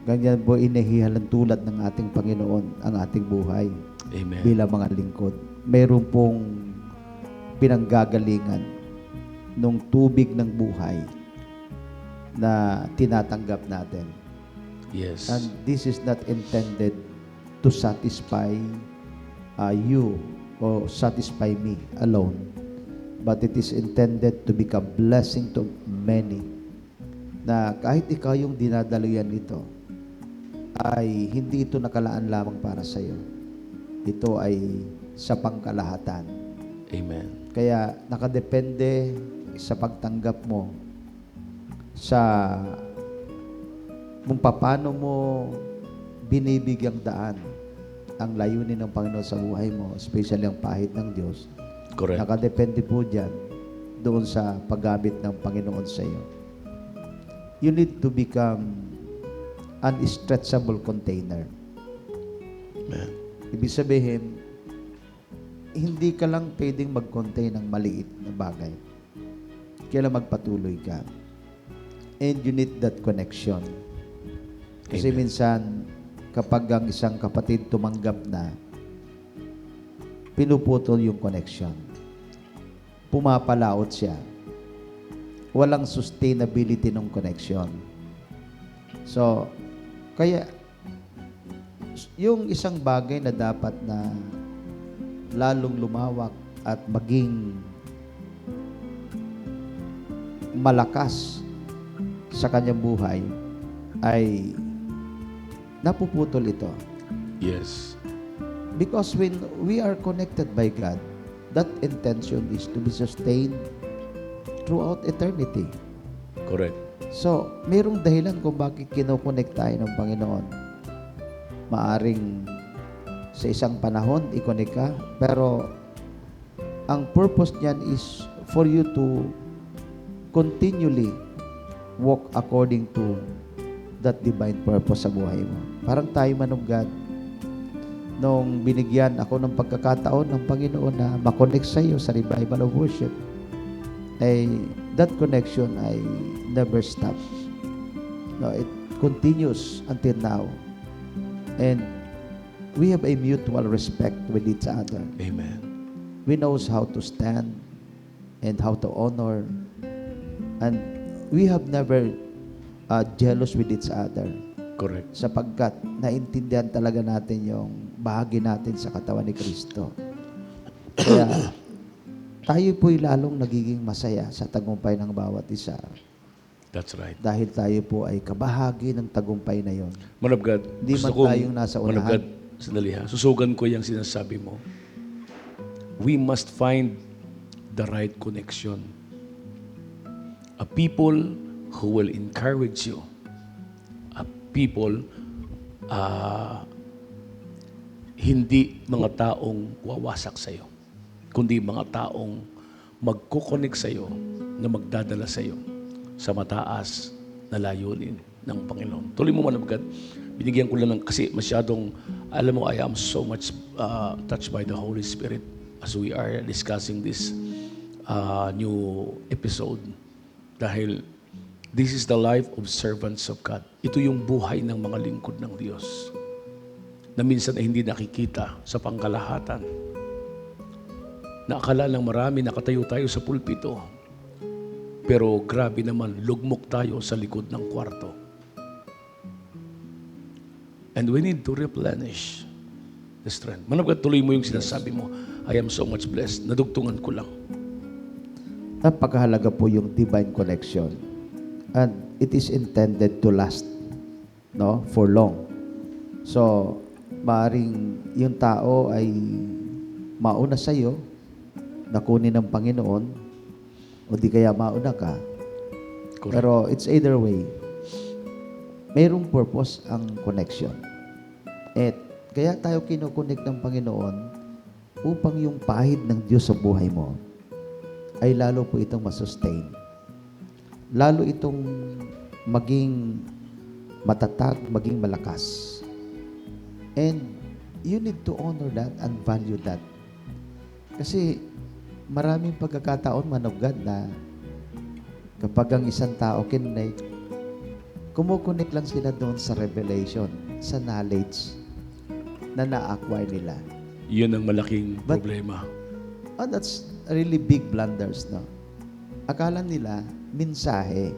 Ganyan po inihihalan tulad ng ating Panginoon ang ating buhay. Amen. Bilang mga lingkod. Mayroon pong pinanggagalingan ng tubig ng buhay na tinatanggap natin. Yes. And this is not intended to satisfy you or satisfy me alone, but it is intended to become blessing to many, na kahit ikaw yung dinadaluyan ito, ay hindi ito nakalaan lamang para sa iyo. Ito ay sa pangkalahatan. Amen. Kaya nakadepende sa pagtanggap mo sa kung paano mo binibigyang daan ang layunin ng Panginoon sa buhay mo, especially ang pahid ng Diyos. Correct. Nakadepende po dyan doon sa paggamit ng Panginoon sa iyo. You need to become an stretchable container. Amen. Ibig sabihin, hindi ka lang pwedeng mag-contain ng maliit na bagay. Kailangan magpatuloy ka. And you need that connection. Kasi Amen. minsan, kapag ang isang kapatid tumanggap na, pinuputol yung connection. Pumapalaot siya. Walang sustainability ng connection. So, kaya, yung isang bagay na dapat na lalong lumawak at maging malakas sa kanyang buhay, ay napuputol ito. Yes. Because when we are connected by God, that intention is to be sustained throughout eternity. Correct. So, mayroong dahilan kung bakit kinokonect tayo ng Panginoon. Maaring sa isang panahon, i-connect ka, pero ang purpose niyan is for you to continually walk according to that divine purpose sa buhay mo. Parang tayo, man of God, nung binigyan ako ng pagkakataon ng Panginoon na makonect sa iyo sa revival of worship, ay that connection ay never stops. No, it continues until now. And we have a mutual respect with each other. Amen. We knows how to stand and how to honor. And we have never jealous with each other. Correct. Sapagkat naintindihan talaga natin yung bahagi natin sa katawan ni Kristo. Kaya tayo po'y lalong nagiging masaya sa tagumpay ng bawat isa. That's right. Dahil tayo po ay kabahagi ng tagumpay na yon. Man of God, Di gusto man kong- tayong nasa Man of unahan. God, sandali ha. Susugan ko yung sinasabi mo. We must find the right connection. A people who will encourage you. A people, hindi mga taong wawasak sa'yo, kundi mga taong magkukonek sa'yo na magdadala sa'yo sa mataas na layunin ng Panginoon. Tuloy mo man, God. Binigyan ko lang kasi masyadong, alam mo, I am so much touched by the Holy Spirit as we are discussing this new episode. Dahil this is the life of servants of God. Ito yung buhay ng mga lingkod ng Diyos na minsan ay hindi nakikita sa pangkalahatan. Na akala ng marami nakatayo tayo sa pulpito. Pero grabe naman, lugmok tayo sa likod ng kwarto. And we need to replenish the strength. Manapagkat tuloy mo yung sinasabi mo, I am so much blessed. Nadugtungan ko lang. Napakahalaga po yung divine connection. And it is intended to last, no, for long. So, maaring yung tao ay mauna sa iyo, nakunin ng Panginoon, o di kaya mauna ka. Correct. Pero it's either way. Mayroong purpose ang connection. At kaya tayo kinukonek ng Panginoon upang yung pahid ng Diyos sa buhay mo ay lalo po itong masustain. Lalo itong maging matatag, maging malakas. And you need to honor that and value that. Kasi maraming pagkakataon, man of God, na kapag ang isang tao kumukunik lang sila doon sa revelation, sa knowledge na na-acquire nila. Yun ang malaking problema. Oh, that's really big blunders, no? Akala nila, mensahe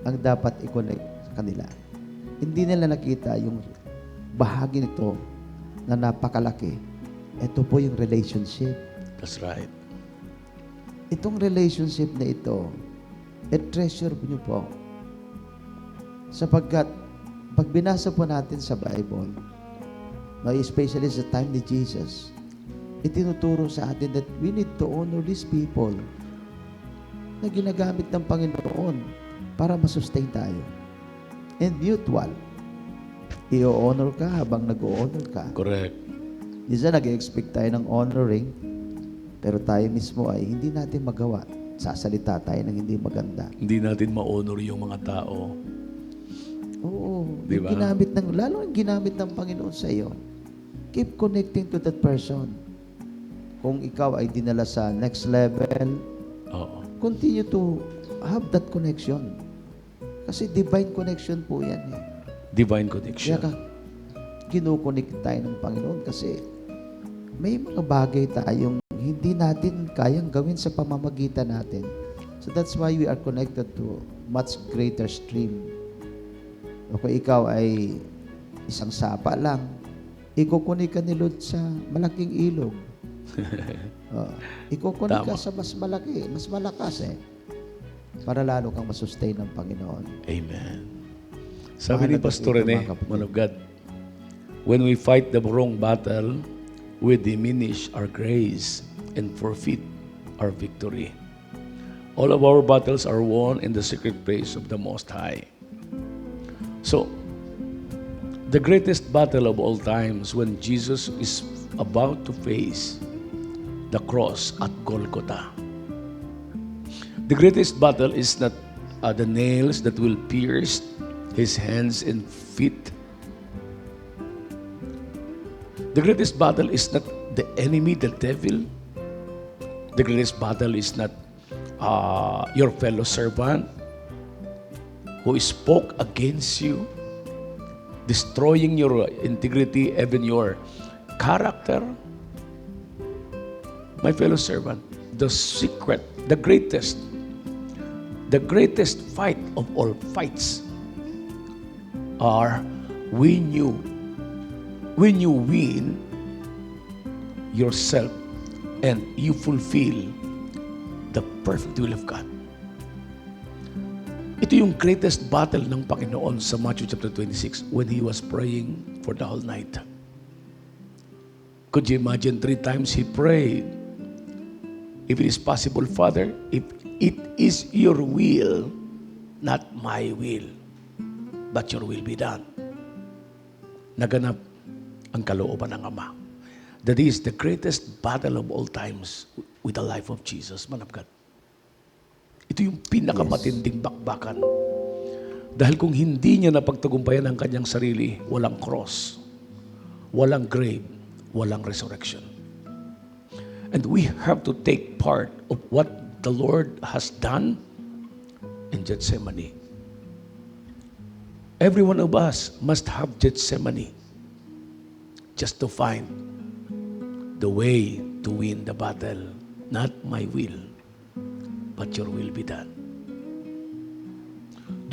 ang dapat i-connect sa kanila. Hindi nila nakita yung bahagi nito na napakalaki. Ito po yung relationship. That's right. Itong relationship na ito, treasure niyo po. Sapagkat, pag binasa po natin sa Bible, especially sa time ni Jesus, itinuturo sa atin that we need to honor these people na ginagamit ng Panginoon para masustain tayo. And mutual. I-honor ka habang nag-honor ka. Correct. Minsan nag-expect tayo ng honoring, pero tayo mismo ay hindi natin magawa. Sasalita tayo ng hindi maganda. Hindi natin ma-honor yung mga tao. Oo. Diba? Lalo ang ginamit ng Panginoon sa iyo. Keep connecting to that person. Kung ikaw ay dinala sa next level, Oo. continue to have that connection. Kasi divine connection po yan. Divine Kaya connection. kinukunik tayo ng Panginoon kasi may mga bagay tayong hindi natin kayang gawin sa pamamagitan natin. So that's why we are connected to much greater stream. O kung ikaw ay isang sapa lang, ikukunik ka ni Lord sa malaking ilog. Ikukunik ka sa mas malaki, mas malakas para lalo kang masustain ng Panginoon. Amen. Sabi ni Mahalaga Pastor ito, Rene, mga kapatid. man of God, when we fight the wrong battle, we diminish our grace and forfeit our victory. All of our battles are won in the secret place of the Most High. So, the greatest battle of all times when Jesus is about to face the cross at Golgotha. The greatest battle is not the nails that will pierce his hands and feet. The greatest battle is not the enemy, the devil. The greatest battle is not your fellow servant who spoke against you, destroying your integrity, even your character. My fellow servant, the secret, the greatest fight of all fights are when you win yourself and you fulfill the perfect will of God. Ito yung greatest battle ng Panginoon sa Matthew chapter 26 when He was praying for the whole night. Could you imagine 3 times He prayed? If it is possible, Father, if it is your will, not my will, but your will be done. Naganap ang kalooban ng Ama. That is the greatest battle of all times with the life of Jesus, man of God. Ito yung pinakamatinding bakbakan. Dahil kung hindi niya napagtagumpayan ang kanyang sarili, walang cross, walang grave, walang resurrection. And we have to take part of what the Lord has done in Gethsemane. Every one of us must have Gethsemane just to find the way to win the battle. Not my will, but your will be done.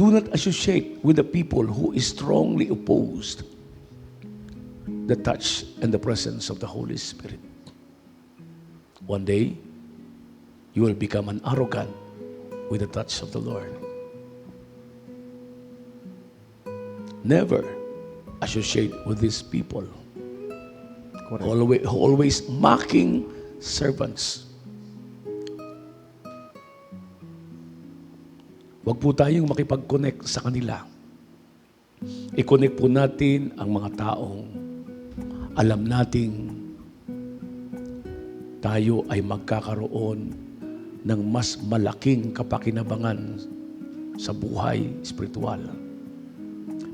Do not associate with the people who is strongly opposed the touch and the presence of the Holy Spirit. One day, you will become an arrogant with the touch of the Lord. Never associate with these people. Correct. Always mocking servants. Huwag po tayong makipag-connect sa kanila. I-connect po natin ang mga taong alam nating tayo ay magkakaroon ng mas malaking kapakinabangan sa buhay spiritual.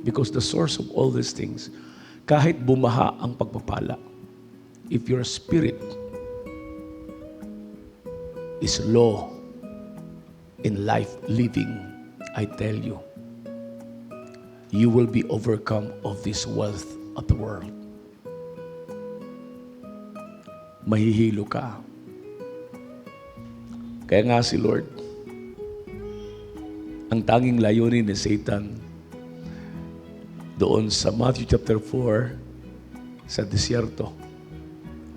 Because the source of all these things, kahit bumaha ang pagpapala, if your spirit is low in life living, I tell you, you will be overcome of this wealth of the world. Mahihilo ka. Kaya nga si Lord, ang tanging layunin ni Satan doon sa Matthew chapter 4 sa desierto,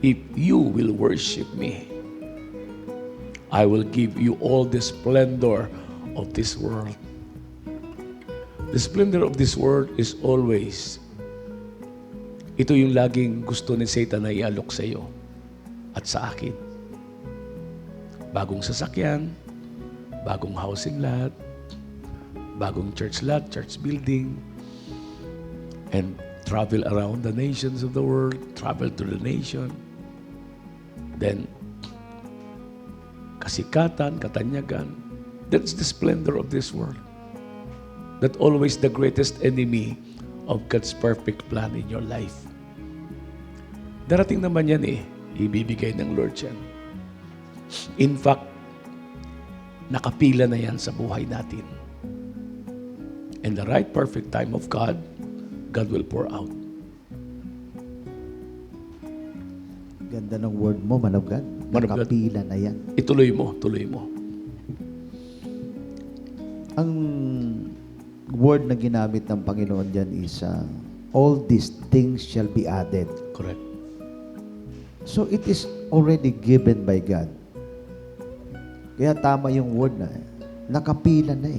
if you will worship me, I will give you all the splendor of this world. The splendor of this world is always, ito yung laging gusto ni Satan na ialok sa iyo at sa akin. Bagong sasakyan, bagong housing lot, bagong church lot, church building, and travel around the nations of the world, travel to the nation. Then, kasikatan, katanyagan, that's the splendor of this world. That always the greatest enemy of God's perfect plan in your life. Darating naman yan ibibigay ng Lord yan. In fact, nakapila na yan sa buhay natin. In the right perfect time of God, God will pour out. Ganda ng word mo, man of God. Man of God. Nakapila na yan. Ituloy mo, tuloy mo. Ang word na ginamit ng Panginoon dyan is, all these things shall be added. Correct. So it is already given by God. Kaya tama yung word na, nakapila na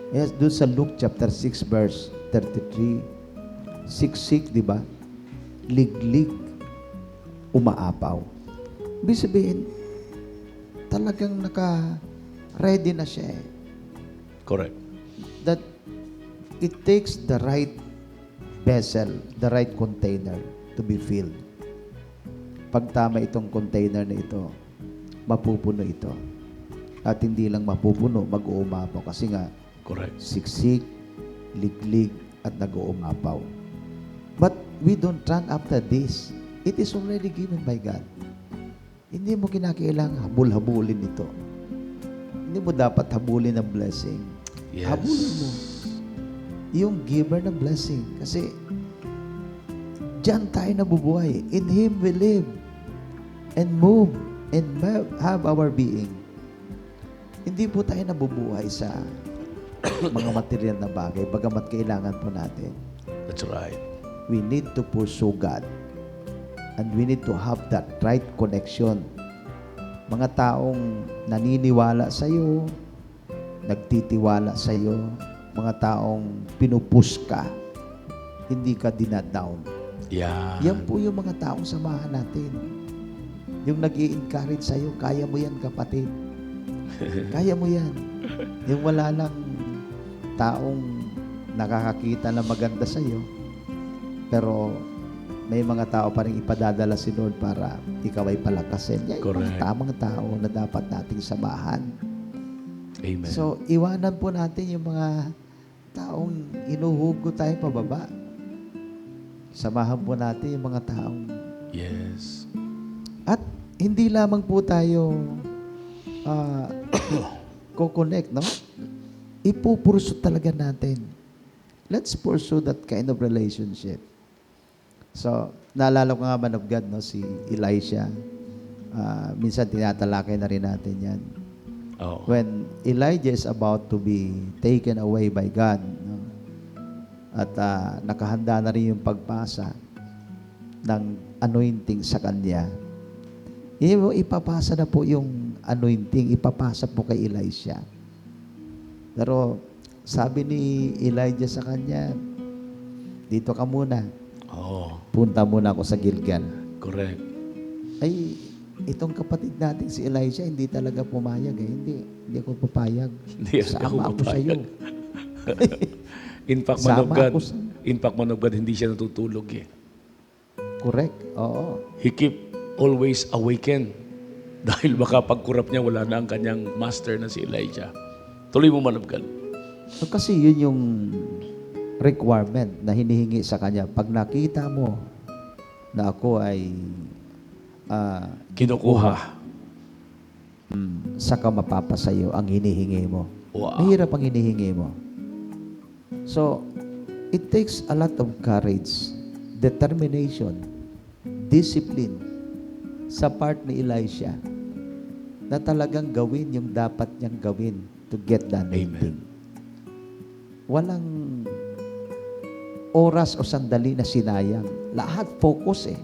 Yes, doon sa Luke chapter 6 verse 33, siksik, di ba? Liglig, umaapaw. Ibig sabihin, talagang naka-ready na siya Correct. That it takes the right vessel, the right container to be filled. Pag tama itong container na ito, mapupuno ito. At hindi lang mapupuno, mag-uumapaw. Kasi nga, Correct. siksik, liglig, at nag-uumapaw. But we don't run after this. It is already given by God. Hindi mo kinakailangan habul-habulin ito. Hindi mo dapat habulin ang blessing. Yes. Habulin mo yung giver ng blessing. Kasi diyan tayo nabubuhay. In Him we live and move and have our being. Hindi po tayo nabubuhay sa mga material na bagay, bagamat kailangan po natin. That's right. We need to pursue God. And we need to have that right connection. Mga taong naniniwala sa iyo, nagtitiwala sa iyo, mga taong pinupush ka, hindi ka dinadown. Yeah. Yan po yung mga taong samahan natin. Yung nag-i-encourage sa'yo, kaya mo yan, kapatid. Kaya mo yan. Yung wala lang taong nakakakita na maganda sa'yo, pero may mga tao pa rin ipadadala si Lord para ikaw ay palakasin. Yan yung mga Correct. tamang tao na dapat nating samahan. Amen. So, iwanan po natin yung mga taong inuhugo tayo pababa. Samahan po natin yung mga taong... Yes. At hindi lamang po tayo ko-connect, no? Ipupurso talaga natin. Let's pursue that kind of relationship. So, naalala ko nga, man of God, no, si Elisha. Minsan tinatalakay na rin natin yan. Oh. When Elijah is about to be taken away by God, no? At nakahanda na rin yung pagpasa ng anointing sa kanya, ipapasa na po yung anointing, ipapasa po kay Elisha. Pero sabi ni Elijah sa kanya, dito ka muna. Oh, Punta muna ako sa Gilgal. correct. Ay, itong kapatid natin si Elisha, hindi talaga pumayag eh. Hindi ako papayag. Hindi ako Sama ako sa iyo. In fact, man of Sama God, ako sa... hindi siya natutulog eh. Correct. Oo. He keep always awakened. Dahil baka pagkurap niya, wala na ang kanyang master na si Elijah. Tuloy mo, man of God. So, kasi yun yung requirement na hinihingi sa kanya. Pag nakita mo na ako ay Kinukuha. saka mapapasayo ang hinihingi mo. Wow. Mahirap ang hinihingi mo. So, it takes a lot of courage, determination, discipline sa part ni Elisha na talagang gawin yung dapat niyang gawin to get the anointing. Walang oras o sandali na sinayang. Lahat focus eh.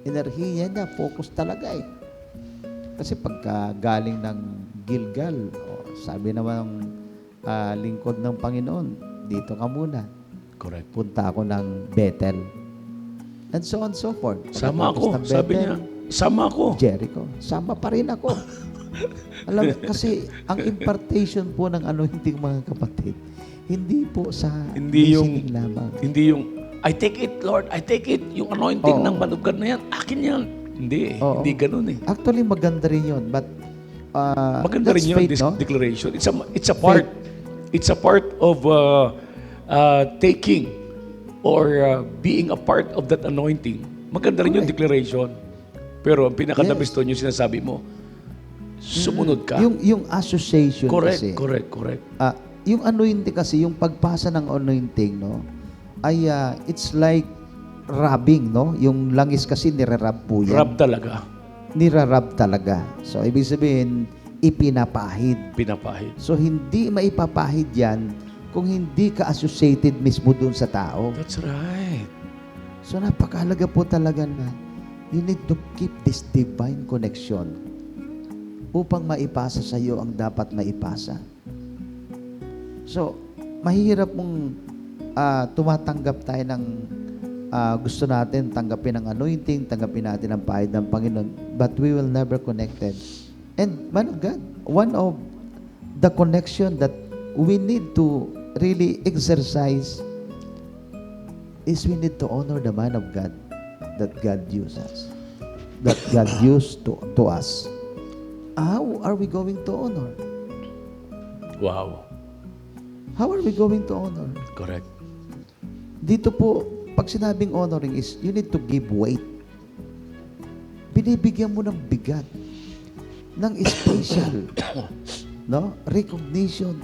Enerhiya niya, focus talaga eh. Kasi pagka galing ng Gilgal, sabi naman ng lingkod ng Panginoon, dito ka muna. Correct. Punta ako ng Bethel. And so on and so forth. Sama Pagkatapos ako. ng Sabi Bethel, niya, sama ako. Jericho. Sama pa rin ako. Alam, kasi ang impartation po ng anointing, mga kapatid, hindi po sa Hindi yung- listening lamang. Hindi yung, I take it, Lord. I take it. Yung anointing Oo. ng man of God na yan, akin yan. Hindi eh. Oo. Hindi ganun eh. Actually, maganda rin yun. But, Maganda that's rin yun, faith, this no? declaration. It's a part. It's a part of taking or being a part of that anointing. Maganda rin yung Correct. declaration. Pero ang pinaka-the-best Yes. doon yung sinasabi mo, sumunod ka. Yung association Correct, kasi. correct. Yung anointing kasi, yung pagpasa ng anointing, no, ay it's like rubbing, no? Yung langis kasi nirarab po yan. Rab talaga. Nirarab talaga. So, ibig sabihin, ipinapahid. Pinapahid. So, hindi maipapahid yan kung hindi ka associated mismo dun sa tao. That's right. So, napakahalaga po talaga na you need to keep this divine connection upang maipasa sa iyo ang dapat maipasa. So, mahirap mong tumatanggap tayo ng gusto natin tanggapin ang anointing, tanggapin natin ang pahid ng Panginoon, but we will never connected. And man of God, one of the connection that we need to really exercise is we need to honor the man of God that God uses, that God used to us. How are we going to honor? Wow. How are we going to honor? Correct. Dito po, pag sinabing honoring is, you need to give weight. Binibigyan mo ng bigat, ng special, no? Recognition.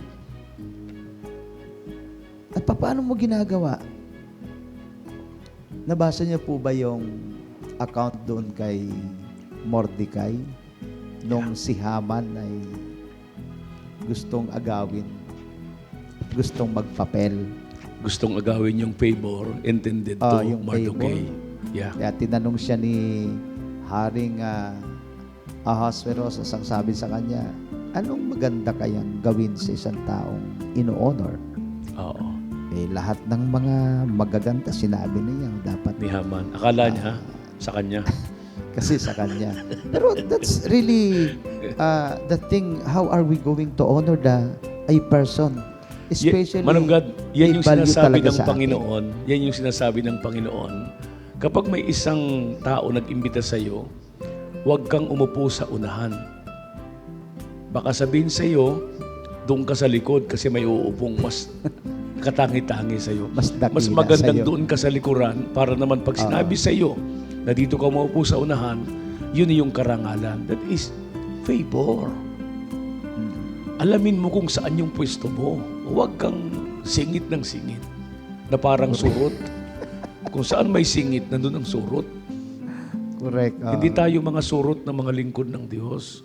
At paano mo ginagawa? Nabasa niyo po ba yung account doon kay Mordecai nung si Haman ay gustong agawin, gustong magpapel? Gustong agawin yung favor intended to Yung Mardochai. favor. Yeah. Kaya tinanong siya ni Haring Ahasuerus, ang sabi sa kanya, anong maganda kayang gawin sa isang taong ino-honor? Oo. Lahat ng mga magaganda sinabi niya dapat. Ni Haman. Akala niya sa kanya. kasi sa Kanya. Pero that's really the thing, how are we going to honor a person? Especially, Manong God, yan yung may value sinasabi talaga ng sa atin. Panginoon. Yan yung sinasabi ng Panginoon. Kapag may isang tao nag-imbita sa iyo, huwag kang umupo sa unahan. Baka sabihin sa iyo, doon ka sa likod kasi may uupong mas katangi-tangi sa iyo. Mas dakila Mas magandang sa'yo. doon ka sa likuran para naman pag sinabi sa iyo na dito ka maupo sa unahan, yun yung karangalan. That is favor. Alamin mo kung saan yung pwesto mo. Huwag kang singit ng singit na parang surot. Kung saan may singit, nandun ang surot. Correct. Hindi tayo mga surot na mga lingkod ng Diyos.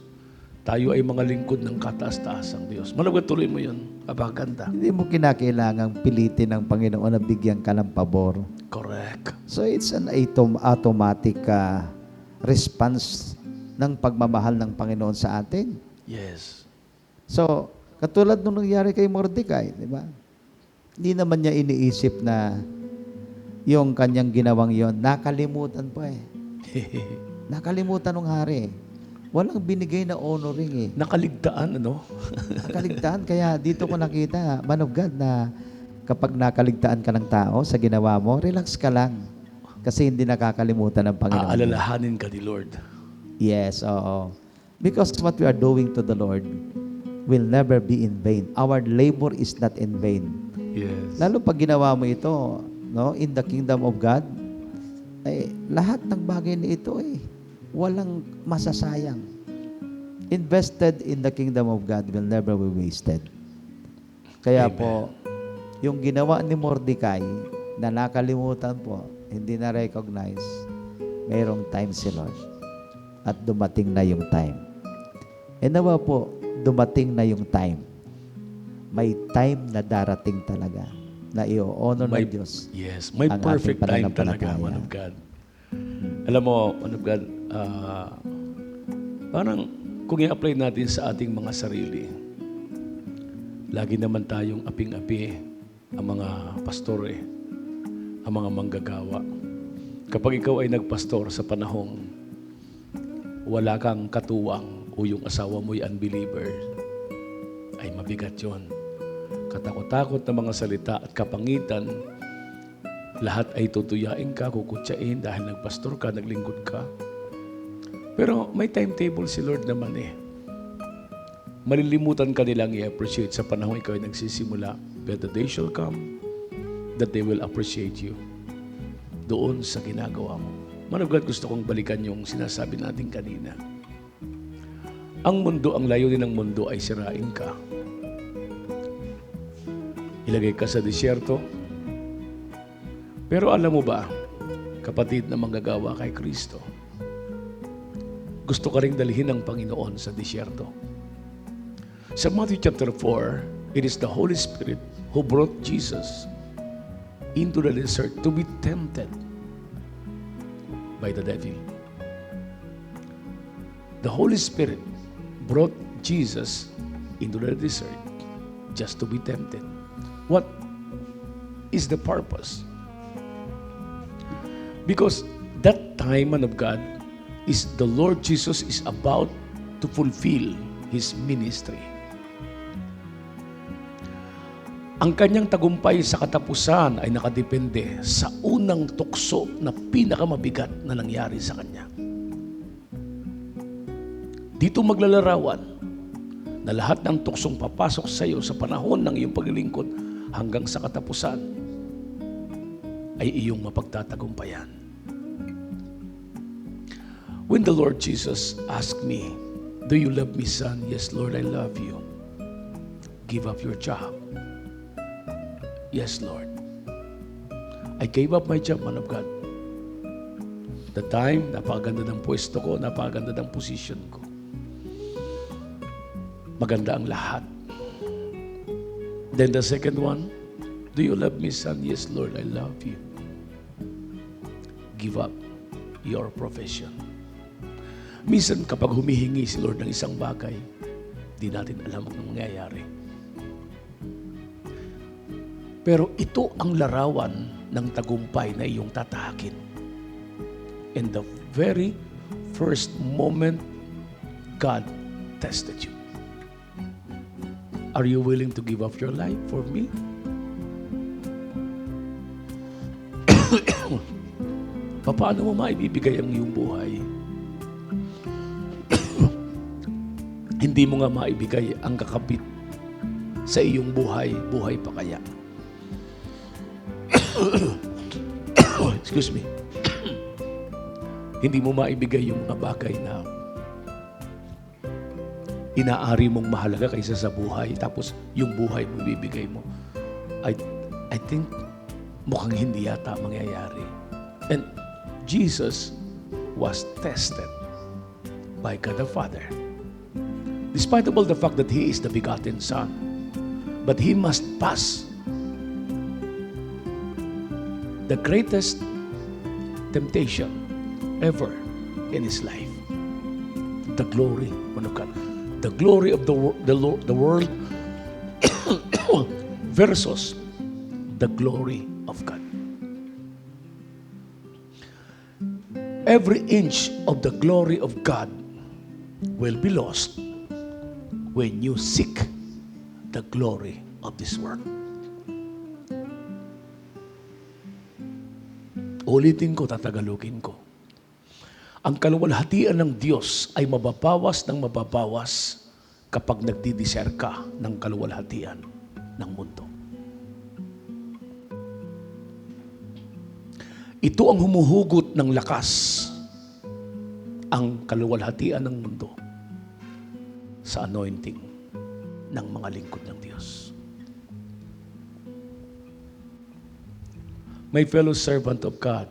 Tayo ay mga lingkod ng kataas-taasang Diyos. Malagad tuloy mo yun. Abaganda. Hindi mo kinakailangang pilitin ng Panginoon na bigyan ka ng pabor. Correct. So it's an automatic response ng pagmamahal ng Panginoon sa atin. Yes. So, katulad nung nangyari kay Mordecai, di ba? Hindi naman niya iniisip na yung kanyang ginawang yon, nakalimutan pa eh. Nakalimutan ng hari. Walang binigay na honoring eh. Nakaligtaan, ano? Nakaligtaan. Kaya dito ko nakita, man of God, na kapag nakaligtaan ka ng tao sa ginawa mo, relax ka lang. Kasi hindi nakakalimutan ng Panginoon. Aalalahanin ka ni Lord. Yes, oo. Because what we are doing to the Lord will never be in vain. Our labor is not in vain. Yes. Lalo pag ginawa mo ito, no, in the kingdom of God, ay lahat ng bagay na ito walang masasayang. Invested in the kingdom of God will never be wasted. Kaya Amen. po, yung ginawa ni Mordecai na nakalimutan po, hindi na-recognize, mayroong time si Lord. At dumating na yung time. E nawa po, dumating na yung time. May time na darating talaga na i-honor ng Diyos. Yes, may ang perfect ating time talaga, pananampalataya. man of God. Alam mo, man of God, parang kung i-apply natin sa ating mga sarili, lagi naman tayong aping-api ang mga pastor ang mga manggagawa. Kapag ikaw ay nagpastor sa panahong wala kang katuwang o yung asawa mo'y unbeliever, ay mabigat yon. Katakot-takot na mga salita at kapangitan, lahat ay tutuyain ka, kukutsain dahil nagpastor ka, naglingkod ka. Pero may timetable si Lord naman Malilimutan ka nilang i-appreciate sa panahon ikaw ay nagsisimula. But the day shall come that they will appreciate you doon sa ginagawa mo. Man of God, gusto kong balikan yung sinasabi natin kanina. Ang mundo, ang layunin ng mundo ay sirain ka. Ilagay ka sa disyerto. Pero alam mo ba, kapatid na manggagawa kay Kristo, gusto ka ring dalhin ng Panginoon sa disyerto. Sa Matthew chapter 4, it is the Holy Spirit who brought Jesus into the desert to be tempted by the devil. The Holy Spirit brought Jesus into the desert just to be tempted. What is the purpose? Because that time, man of God, is the Lord Jesus is about to fulfill His ministry. Ang kanyang tagumpay sa katapusan ay nakadepende sa unang tukso na pinakamabigat na nangyari sa kanya. Dito maglalarawan na lahat ng tuksong papasok sa iyo sa panahon ng iyong paglilingkod hanggang sa katapusan ay iyong mapagtatagumpayan. When the Lord Jesus asked me, "Do you love me, son?" "Yes, Lord, I love you." "Give up your job." "Yes, Lord." I gave up my job, man of God. The time, napakaganda ng pwesto ko, napakaganda ng position ko. Maganda ang lahat. Then the second one, "Do you love me, son?" "Yes, Lord, I love you." Give up your profession. Minsan kapag humihingi si Lord ng isang bagay, di natin alam ang mangyayari. Pero ito ang larawan ng tagumpay na iyong tatahakin. And the very first moment God tested you? Are you willing to give up your life for me? Paano mo maibibigay ang iyong buhay? Hindi mo nga maibigay ang kakapit sa iyong buhay, buhay pa kaya? Excuse me. Hindi mo maibigay yung mga bagay na inaari mong mahalaga kaysa sa buhay, tapos yung buhay mo bibigay mo. I think mukhang hindi yata mangyayari. And Jesus was tested by God the Father. Despite of all the fact that He is the begotten Son, but He must pass the greatest temptation ever in His life. The glory of God. The glory of the world versus the glory of God. Every inch of the glory of God will be lost when you seek the glory of this world. Ulitin ko, tatagalogin ko. Ang kaluwalhatian ng Diyos ay mababawas ng mababawas kapag nagdidiser ka ng kaluwalhatian ng mundo. Ito ang humuhugot ng lakas, ang kaluwalhatian ng mundo sa anointing ng mga lingkod ng Diyos. My fellow servant of God,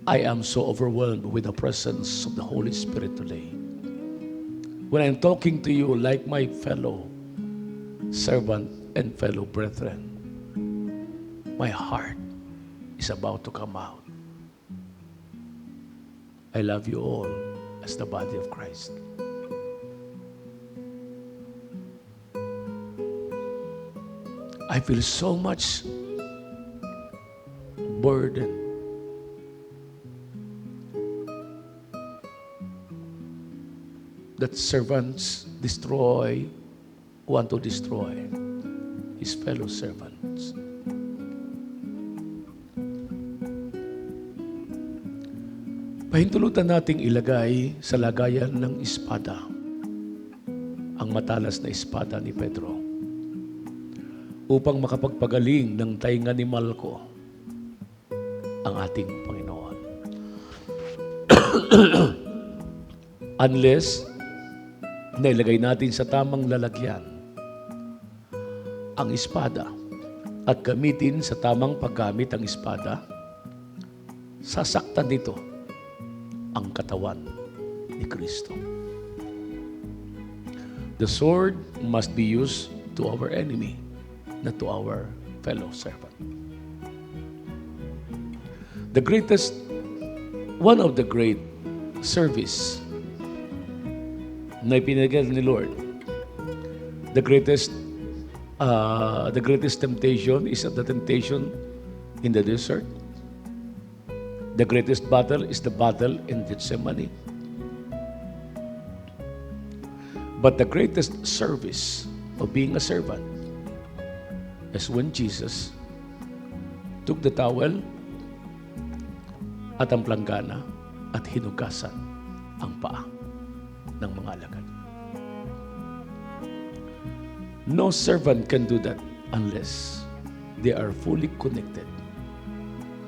I am so overwhelmed with the presence of the Holy Spirit today. When I'm talking to you like my fellow servant and fellow brethren, my heart is about to come out. I love you all as the body of Christ. I feel so much burden. That servants want to destroy his fellow servants. Pahintulutan nating ilagay sa lagayan ng espada ang matalas na espada ni Pedro upang makapagpagaling ng tainga ni Malco ang ating Panginoon. Unless nailagay natin sa tamang lalagyan ang espada at gamitin sa tamang paggamit ang espada, sasaktan nito ang katawan ni Kristo. The sword must be used to our enemy, not to our fellow servant. One of the great service na ipinagay ni Lord, the greatest temptation is the temptation in the desert. The greatest battle is the battle in Gethsemane. But the greatest service of being a servant is when Jesus took the towel at ang planggana at hinugasan ang paa ng mga alagad. No servant can do that unless they are fully connected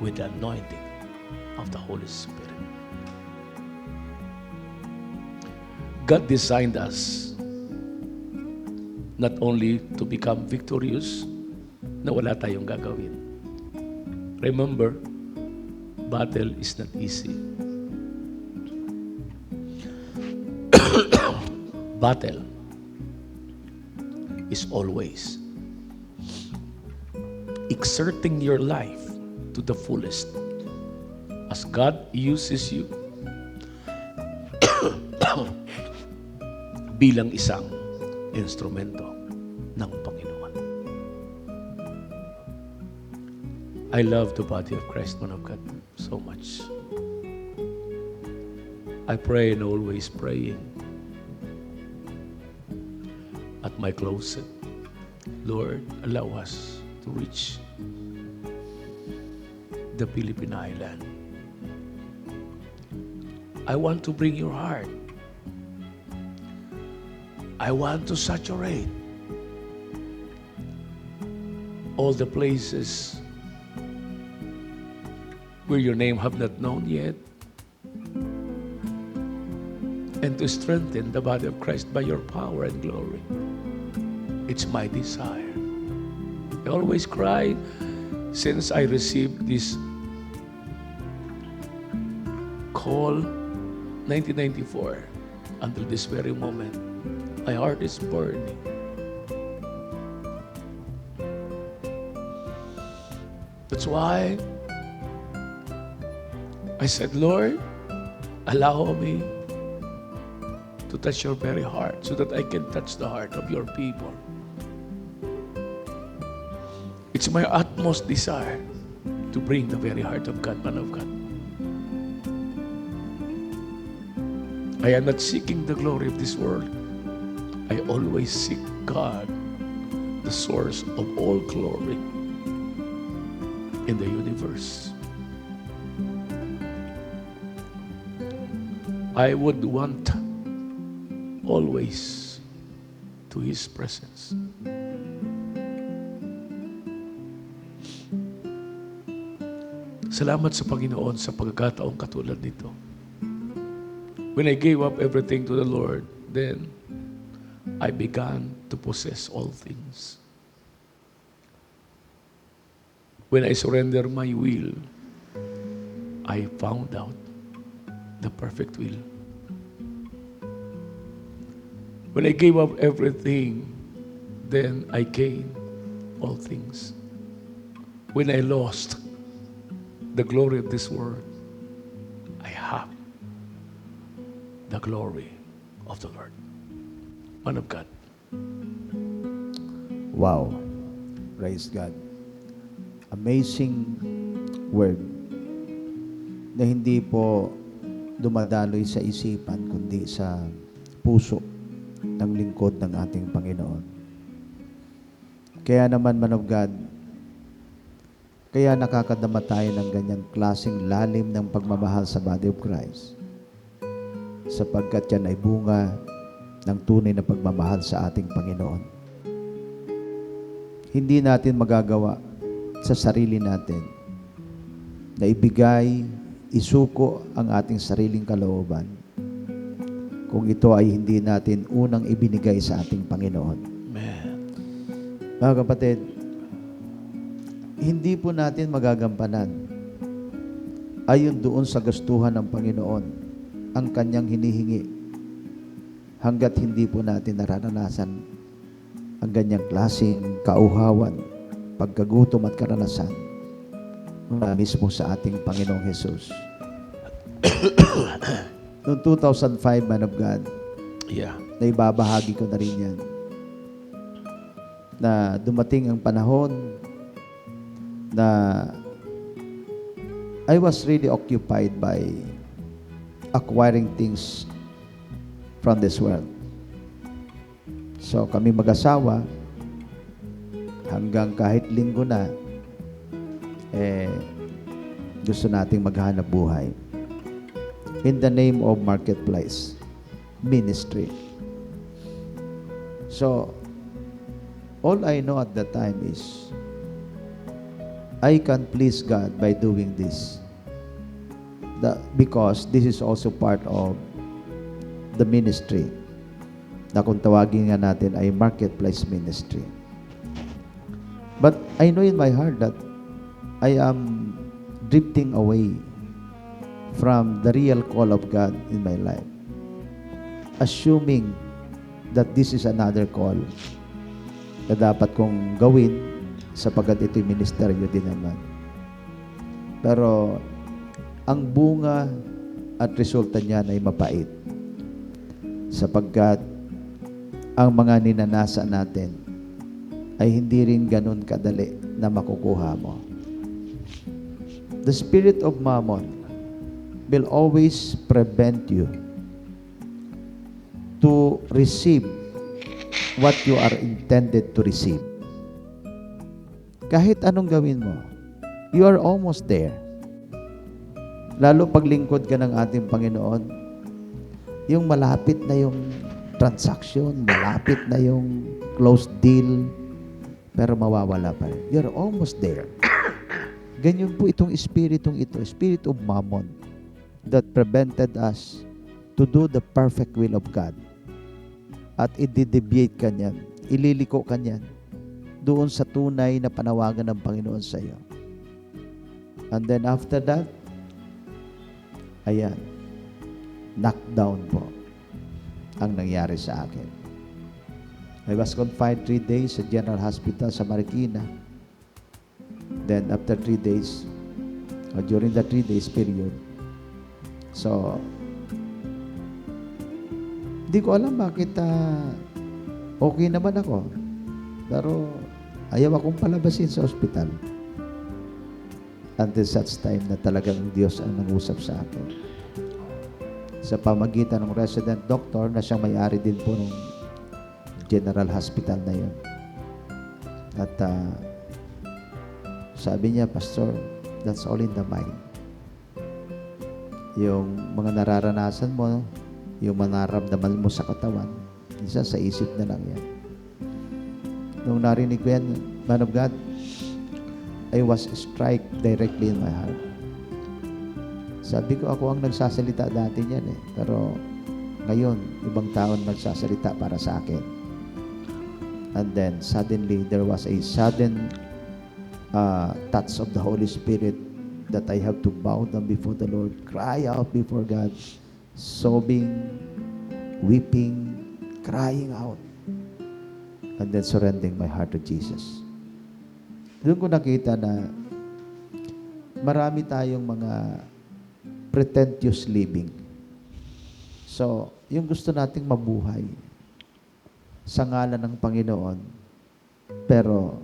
with the anointing of the Holy Spirit. God designed us not only to become victorious, na wala tayong gagawin. Remember, battle is not easy. Battle is always exerting your life to the fullest as God uses you bilang isang instrumento ng Panginoon. I love the body of Christ, man of God, so much. I pray and always praying at my closet. Lord, allow us to reach the Philippine Island. I want to bring your heart. I want to saturate all the places where your name have not known yet, and to strengthen the body of Christ by your power and glory. It's my desire. I always cry since I received this call 1994 until this very moment. My heart is burning. That's why I said, Lord, allow me to touch your very heart so that I can touch the heart of your people. It's my utmost desire to bring the very heart of God, man of God. I am not seeking the glory of this world. I always seek God, the source of all glory in the universe. I would want always to His presence. Salamat sa Panginoon sa pagkakataong katulad nito. When I gave up everything to the Lord, then I began to possess all things. When I surrender my will, I found out the perfect will. When I gave up everything, then I gained all things. When I lost the glory of this world, I have the glory of the Lord. Man of God. Wow. Praise God. Amazing word na hindi po dumadaloy sa isipan kundi sa puso ng lingkod ng ating Panginoon. Kaya naman, man of God, kaya nakakadama tayo ng ganyang klaseng lalim ng pagmamahal sa body of Christ, sapagkat yan ay bunga ng tunay na pagmamahal sa ating Panginoon. Hindi natin magagawa sa sarili natin na ibigay, isuko ang ating sariling kalooban kung ito ay hindi natin unang ibinigay sa ating Panginoon. Amen. Mga kapatid, hindi po natin magagampanan ayon doon sa gustuhan ng Panginoon ang kanyang hinihingi hanggat hindi po natin nararanasan ang ganyang klaseng kauhawan, pagkagutom at karanasan mula mismo sa ating Panginoong Jesus. Noong 2005, man of God, na ibabahagi ko na rin yan, na dumating ang panahon na I was really occupied by acquiring things from this world. So kami mag-asawa, hanggang kahit linggo na, gusto nating maghanap buhay in the name of marketplace ministry. So all I know at that time is I can please God by doing this. Because this is also part of the ministry na kung tawagin nga natin ay marketplace ministry. But I know in my heart that I am drifting away from the real call of God in my life, assuming that this is another call na dapat kong gawin sapagkat ito'y ministeryo din naman. Pero ang bunga at resulta niyan ay mapait, sapagkat ang mga ninanasa natin ay hindi rin ganun kadali na makukuha mo. The spirit of mammon will always prevent you to receive what you are intended to receive. Kahit anong gawin mo, you are almost there. Lalo paglingkod ka ng ating Panginoon, yung malapit na yung transaction, malapit na yung closed deal, pero mawawala pa rin. You're almost there. Ganyan po itong espiritong ito, spirit of mammon, that prevented us to do the perfect will of God. At i-deviate ka niyan, ililiko ka niyan doon sa tunay na panawagan ng Panginoon sa iyo. And then after that, ayan, knockdown po ang nangyari sa akin. I was confined 3 days sa General Hospital sa Marikina. Then after 3 days, during the 3 days period, so di ko alam bakit okay naman ako. Pero ayaw akong palabasin sa ospital. Until such time na talagang Diyos ang nangusap sa akin. Sa pamagitan ng resident doctor na siyang may-ari din po ng General Hospital na yun. At sabi niya, Pastor, that's all in the mind. Yung mga nararanasan mo, yung manaramdaman mo sa katawan, isa sa isip na lang yan. Nung narinig ko yan, man of God, I was struck directly in my heart. Sabi ko, ako ang nagsasalita dati niyan eh. Pero ngayon, ibang tao nagsasalita para sa akin. And then, suddenly, there was a sudden touch of the Holy Spirit that I have to bow down before the Lord, cry out before God, sobbing, weeping, crying out, and then surrendering my heart to Jesus. Doon ko nakita na marami tayong mga pretentious living. So, yung gusto nating mabuhay sa ngalan ng Panginoon, pero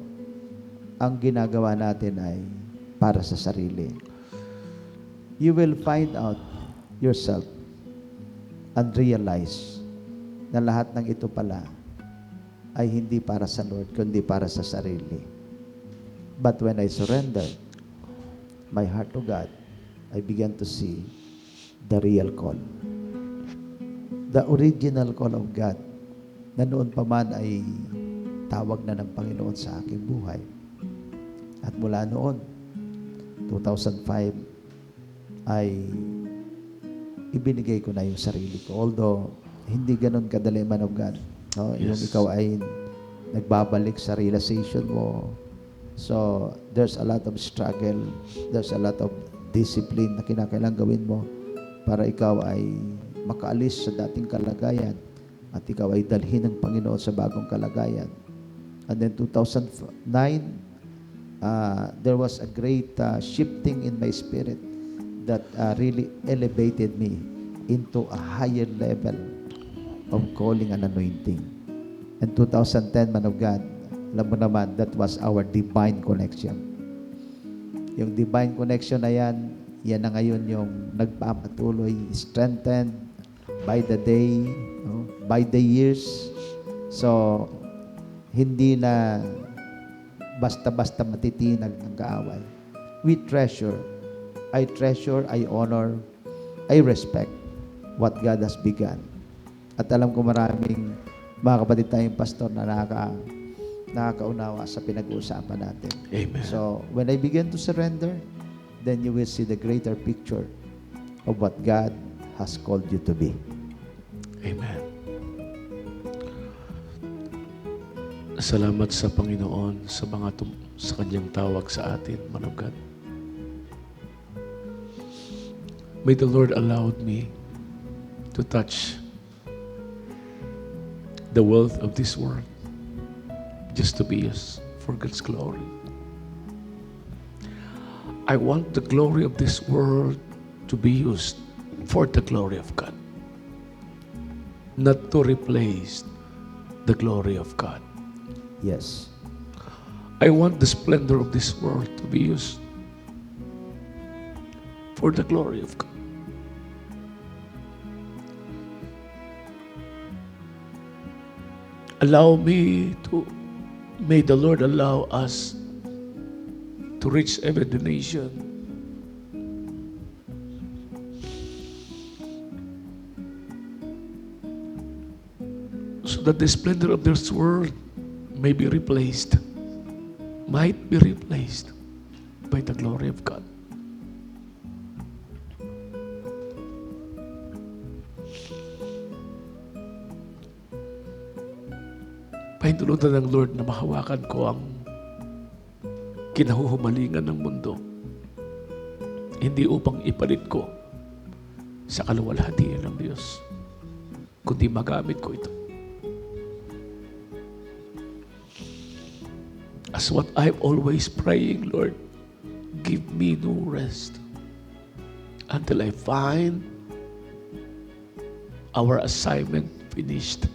ang ginagawa natin ay para sa sarili. You will find out yourself and realize na lahat ng ito pala ay hindi para sa Lord, kundi para sa sarili. But when I surrendered my heart to God, I began to see the real call. The original call of God na noon pa man ay tawag na ng Panginoon sa aking buhay. At mula noon, 2005, ay ibinigay ko na yung sarili ko. Although, hindi ganun kadali, man of God. No? Yes. Yung ikaw ay nagbabalik sa realization mo. So, there's a lot of struggle. There's a lot of discipline na kinakailangan gawin mo para ikaw ay makaalis sa dating kalagayan at ikaw ay dalhin ng Panginoon sa bagong kalagayan. And then 2009, there was a great shifting in my spirit that really elevated me into a higher level of calling and anointing. And 2010, man of God, alam mo naman, that was our divine connection. Yung divine connection na yan na ngayon yung nagpapatuloy, strengthened by the day, no? By the years. So, hindi na basta-basta matitinag ng kaaway. We treasure. I treasure, I honor, I respect what God has begun. At alam ko maraming mga kapatid tayong pastor na nakakaunawa sa pinag-uusapan natin. Amen. So, when I begin to surrender, then you will see the greater picture of what God has called you to be. Amen. Salamat sa Panginoon sa sa kanyang tawag sa atin, man of God. May the Lord allowed me to touch the wealth of this world just to be used for God's glory. I want the glory of this world to be used for the glory of God, not to replace the glory of God. Yes. I want the splendor of this world to be used for the glory of God. may the Lord allow us to reach every nation. So that the splendor of this world might be replaced by the glory of God. Pahintulutan ng Lord na mahawakan ko ang kinahuhumalingan ng mundo, hindi upang ipalit ko sa kaluwalhatian ng Diyos, kundi magamit ko ito as what I'm always praying, Lord, give me no rest until I find our assignment finished.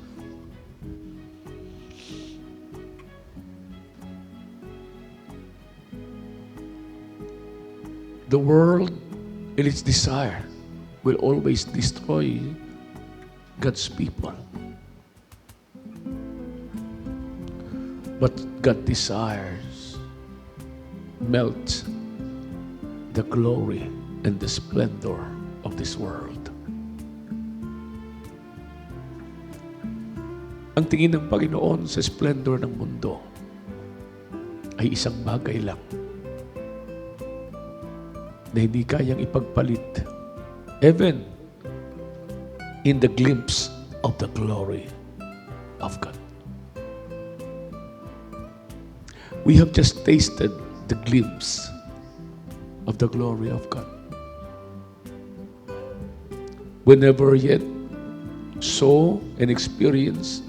The world, in its desire, will always destroy God's people. But God desires melt the glory and the splendor of this world. Ang tingin ng Panginoon sa splendor ng mundo ay isang bagay lang na hindi kayang ipagpalit, even in the glimpse of the glory of God. We have just tasted the glimpse of the glory of God. We never yet saw and experienced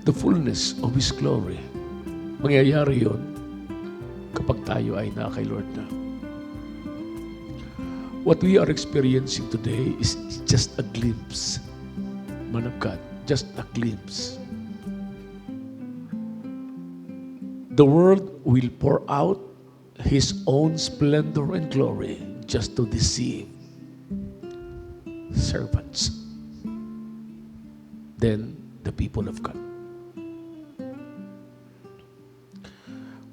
the fullness of His glory. Mangyayari yun kapag tayo ay na kay Lord na. What we are experiencing today is just a glimpse, man of God, just a glimpse. The world will pour out His own splendor and glory just to deceive servants. Then the people of God.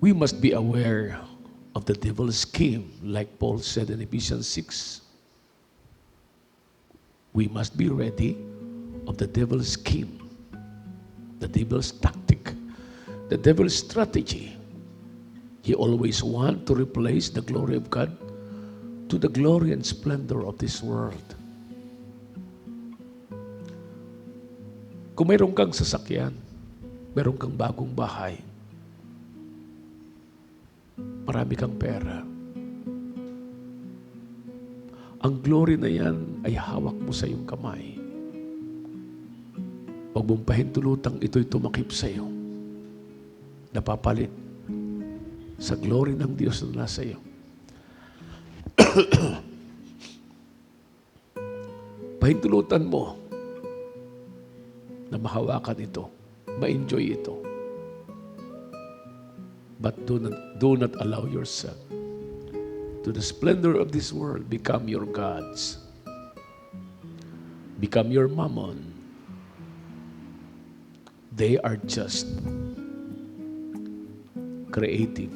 We must be aware of the devil's scheme, like Paul said in Ephesians 6. We must be ready of the devil's scheme, the devil's tactic, the devil's strategy. He always wants to replace the glory of God to the glory and splendor of this world. Kung mayroon kang sasakyan, mayroon kang bagong bahay, marami kang pera, ang glory na yan ay hawak mo sa iyong kamay. Huwag mong pahintulutang ito'y tumakip sa iyo, napapalit sa glory ng Diyos na nasa iyo. Pahintulutan mo na mahawakan ito, ma-enjoy ito. But do not allow yourself to the splendor of this world become your gods, become your mammon. They are just creative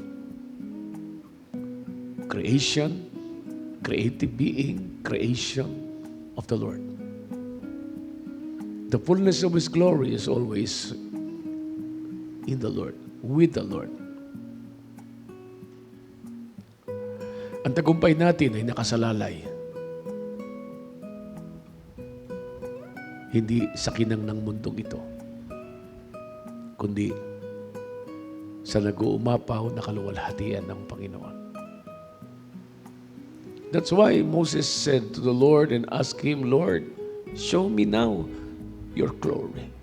creation, creative being, creation of the Lord. The fullness of His glory is always in the Lord, with the Lord. Ang tagumpay natin ay nakasalalay. Hindi sa kinang ng mundong ito, kundi sa nag-uumapaw na kaluwalhatian ng Panginoon. That's why Moses said to the Lord and asked Him, Lord, show me now your glory.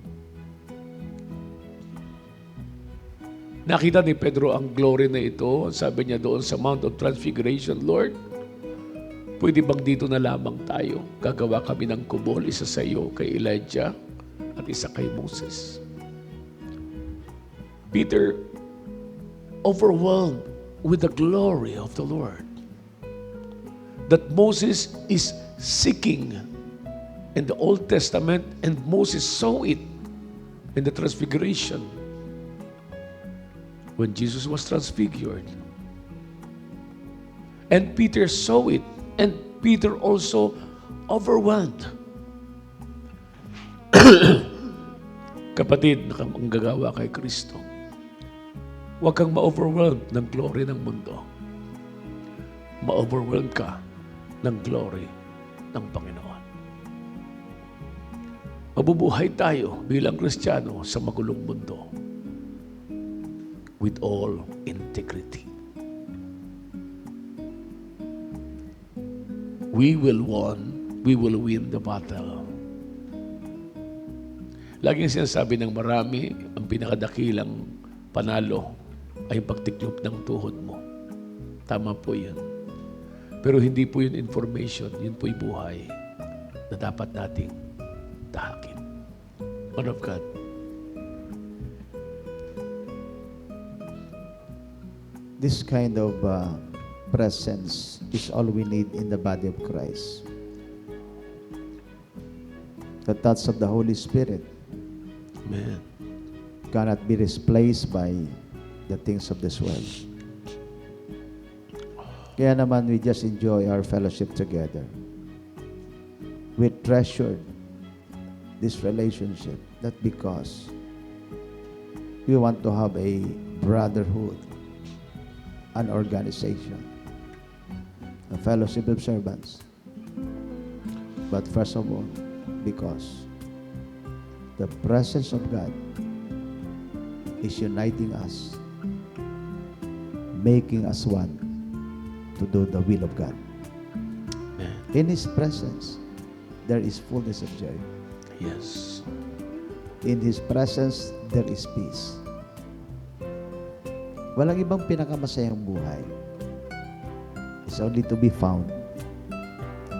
Nakita ni Pedro ang glory na ito. Sabi niya doon sa Mount of Transfiguration, Lord, pwede bang dito na lamang tayo? Gagawa kami ng kubol, isa sa iyo kay Elijah at isa kay Moses. Peter, overwhelmed with the glory of the Lord, that Moses is seeking in the Old Testament, and Moses saw it in the transfiguration, when Jesus was transfigured. And Peter saw it, and Peter also overwhelmed. Kapatid, ang gagawa kay Kristo, huwag kang ma-overwhelmed ng glory ng mundo. Ma-overwhelmed ka ng glory ng Panginoon. Mabubuhay tayo bilang Kristiyano sa magulong mundo with all integrity. We will win the battle. Laging sinasabi ng marami, ang pinakadakilang panalo ay pagtiklop ng tuhod mo. Tama po yun. Pero hindi po yun information, yun po'y buhay na dapat nating tahakin. Man of God. This kind of presence is all we need in the body of Christ. The touch of the Holy Spirit Amen. cannot be replaced by the things of this world. Kaya naman, we just enjoy our fellowship together. We treasured this relationship, not because we want to have a brotherhood, an organization, a fellowship of servants, but first of all, because the presence of God is uniting us, making us one to do the will of God. Amen. In His presence, there is fullness of joy. Yes. In His presence, there is peace. Walang ibang pinakamasayang buhay. It's only to be found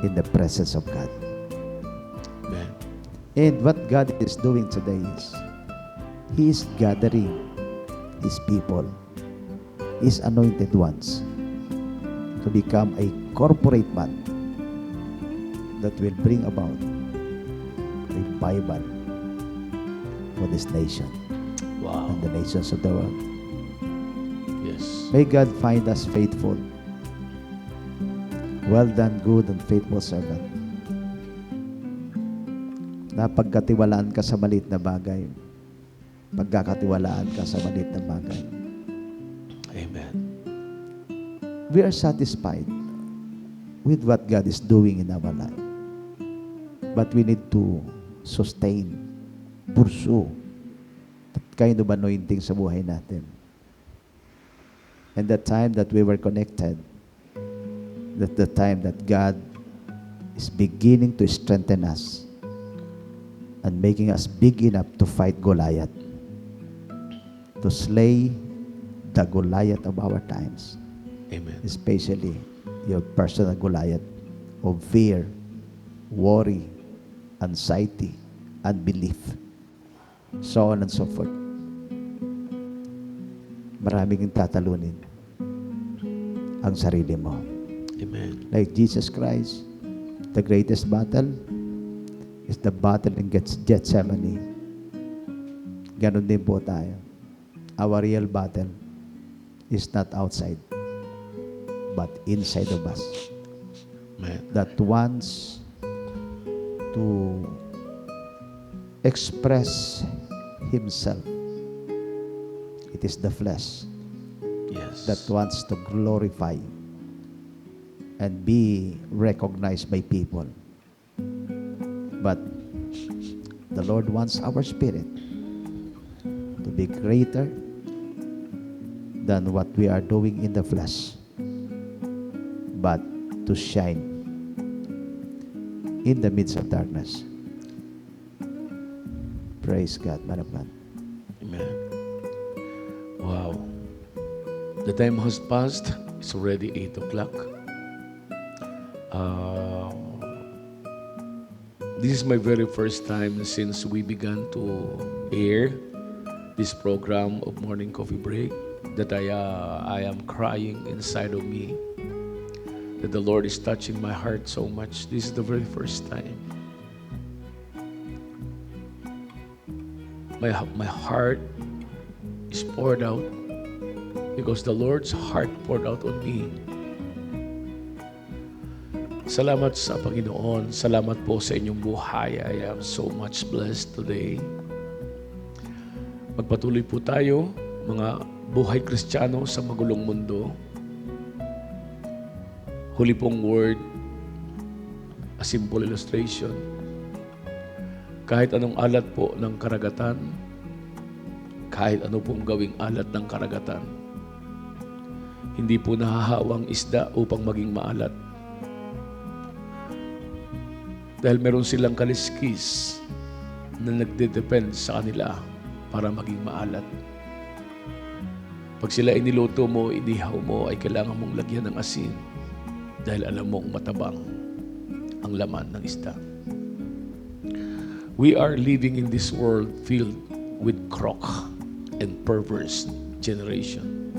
in the presence of God. Amen. And what God is doing today is, He is gathering His people, His anointed ones, to become a corporate man that will bring about revival for this nation Wow. and the nations of the world. Yes. May God find us faithful. Well done, good and faithful servant. Napagkatiwalaan ka sa maliit na bagay. Pagkakatiwalaan ka sa maliit na bagay. Amen. We are satisfied with what God is doing in our life. But we need to sustain, pursue that kind of anointing sa buhay natin. And the time that we were connected, that the time that God is beginning to strengthen us and making us big enough to fight Goliath, to slay the Goliath of our times, Amen. especially your personal Goliath of fear, worry, anxiety, unbelief, so on and so forth. Maraming tatalunin ang sarili mo. Amen. Like Jesus Christ, the greatest battle is the battle in Gethsemane. Ganon din po tayo. Our real battle is not outside, but inside of us. Amen. That wants to express himself. It is the flesh Yes. that wants to glorify and be recognized by people. But the Lord wants our spirit to be greater than what we are doing in the flesh, but to shine in the midst of darkness. Praise God, man of God. Amen. Wow. The time has passed. It's already 8 o'clock. This is my very first time since we began to air this program of Morning Coffee Break that I am crying inside of me, that the Lord is touching my heart so much. This is the very first time. my heart is poured out because the Lord's heart poured out on me. Salamat sa Panginoon. Salamat po sa inyong buhay. I am so much blessed today. Magpatuloy po tayo, mga buhay Kristiyano sa magulong mundo. Huli pong word, a simple illustration. Kahit anong alat po ng karagatan, kahit ano pong gawing alat ng karagatan, hindi po nahahawang isda upang maging maalat. Dahil meron silang kaliskis na nagde-depend sa kanila para maging maalat. Pag sila iniluto mo, inihaw mo, ay kailangan mong lagyan ng asin dahil alam mong matabang ang laman ng isda. We are living in this world filled with crook and perverse generation.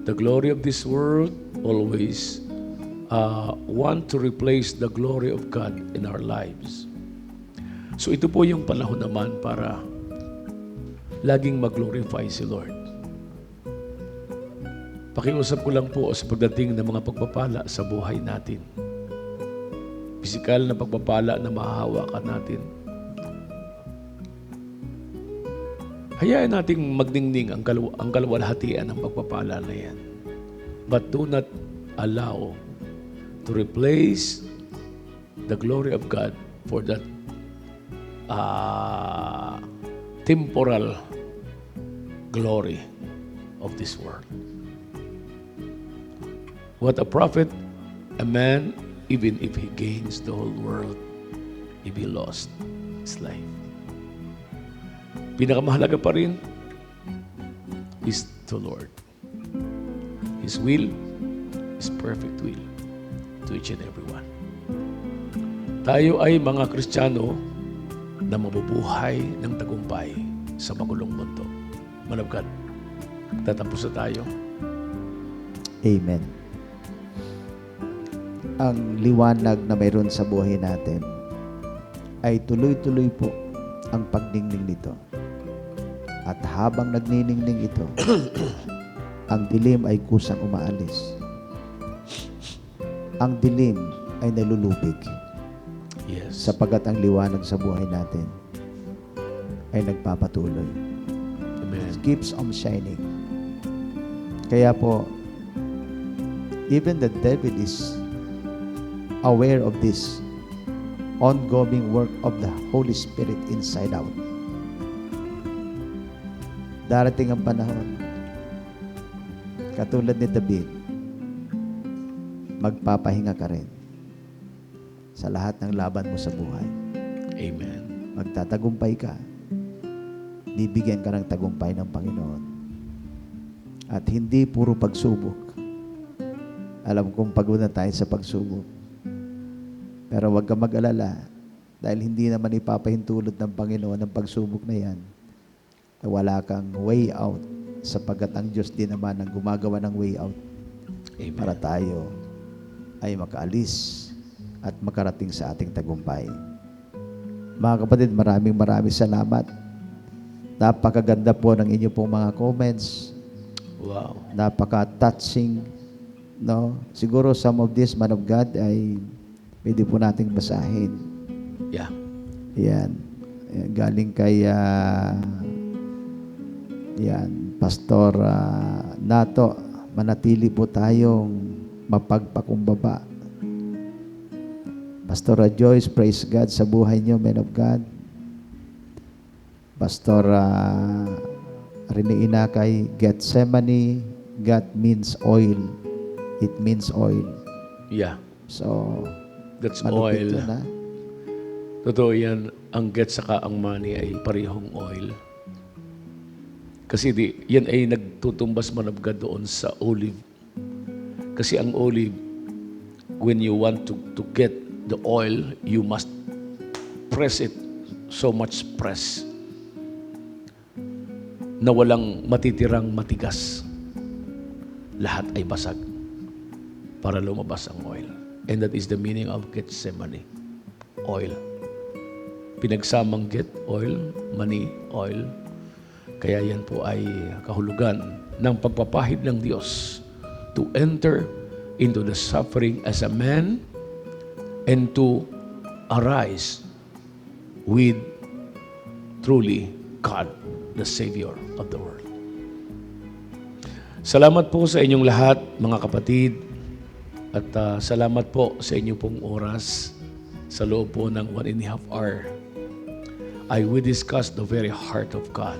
The glory of this world always want to replace the glory of God in our lives. So ito po yung panahon naman para laging mag-glorify si Lord. Pakiusap ko lang po sa pagdating ng mga pagpapala sa buhay natin. Pisikal na pagpapala na mahahawakan natin. Hayaan nating magdingding ang kaluwalhatian ng pagpapala na yan. But do not allow to replace the glory of God for that temporal glory of this world. What a prophet, a man, even if he gains the whole world, if he lost his life. Pinakamahalaga pa rin is the Lord. His will, His perfect will to each and every one. Tayo ay mga Kristiyano na mabubuhay ng tagumpay sa magulong mundo. Man of God, tatapos na tayo. Amen. Ang liwanag na mayroon sa buhay natin ay tuloy-tuloy po ang pagdingning nito. At habang nagniningning ito, ang dilim ay kusang umaalis. Ang dilim ay nalulubig. Yes. Sapagat ang liwanag sa buhay natin ay nagpapatuloy. Amen. It keeps on shining. Kaya po, even the devil is aware of this ongoing work of the Holy Spirit inside out. Darating ang panahon, katulad ni David, magpapahinga ka rin sa lahat ng laban mo sa buhay. Amen. Magtatagumpay ka. Bibigyan ka ng tagumpay ng Panginoon. At hindi puro pagsubok. Alam kong pagod na tayo sa pagsubok. Pero huwag ka mag-alala dahil hindi naman ipapahintulot ng Panginoon ang pagsubok na yan. Na wala kang way out sapagkat ang Diyos din naman ang gumagawa ng way out. Amen. Para tayo ay makaalis at makarating sa ating tagumpay. Mga kapatid, maraming salamat. Napakaganda po ng inyo pong mga comments. Wow. Napaka-touching. No? Siguro some of this, man of God, ay pwede po nating basahin. Yeah. Yan. Yan. Galing kay Pastor Nato. Manatili po tayong mapagpakumbaba. Pastor Joyce, praise God sa buhay niyo, man of God. Pastor Rene Inakay, Gethsemane, God means oil. It means oil. Yeah. So, That's malupit oil. yun, ha? Totoo yan. Ang get saka ang money ay parehong oil. Kasi yan ay nagtutumbas, man of God, doon sa olive. Kasi ang olive, when you want to get the oil, you must press it so much press na walang matitirang matigas. Lahat ay basag para lumabas ang oil. And that is the meaning of Gethsemane. Oil. pinagsamang jet oil, money oil. Kaya yan po ay kahulugan ng pagpapahid ng Diyos to enter into the suffering as a man and to arise with truly God, the Savior of the world. Salamat po sa inyong lahat, mga kapatid, at salamat po sa inyong pong oras sa loob po ng 1.5 hour. We discuss the very heart of God.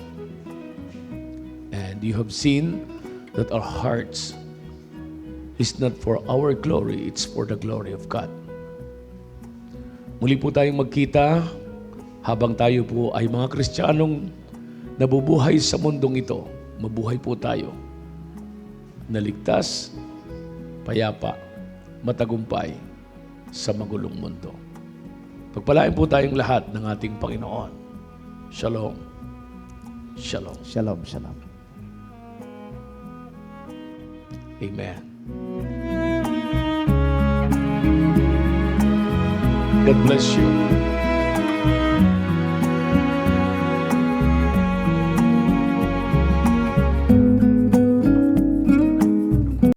And you have seen that our hearts is not for our glory, it's for the glory of God. Muli po tayong magkita habang tayo po ay mga Kristiyanong nabubuhay sa mundong ito. Mabuhay po tayo na ligtas, payapa, matagumpay sa magulong mundo. Pagpalain po tayong lahat ng ating Panginoon. Shalom. Shalom. Shalom, shalom. Amen. God bless you.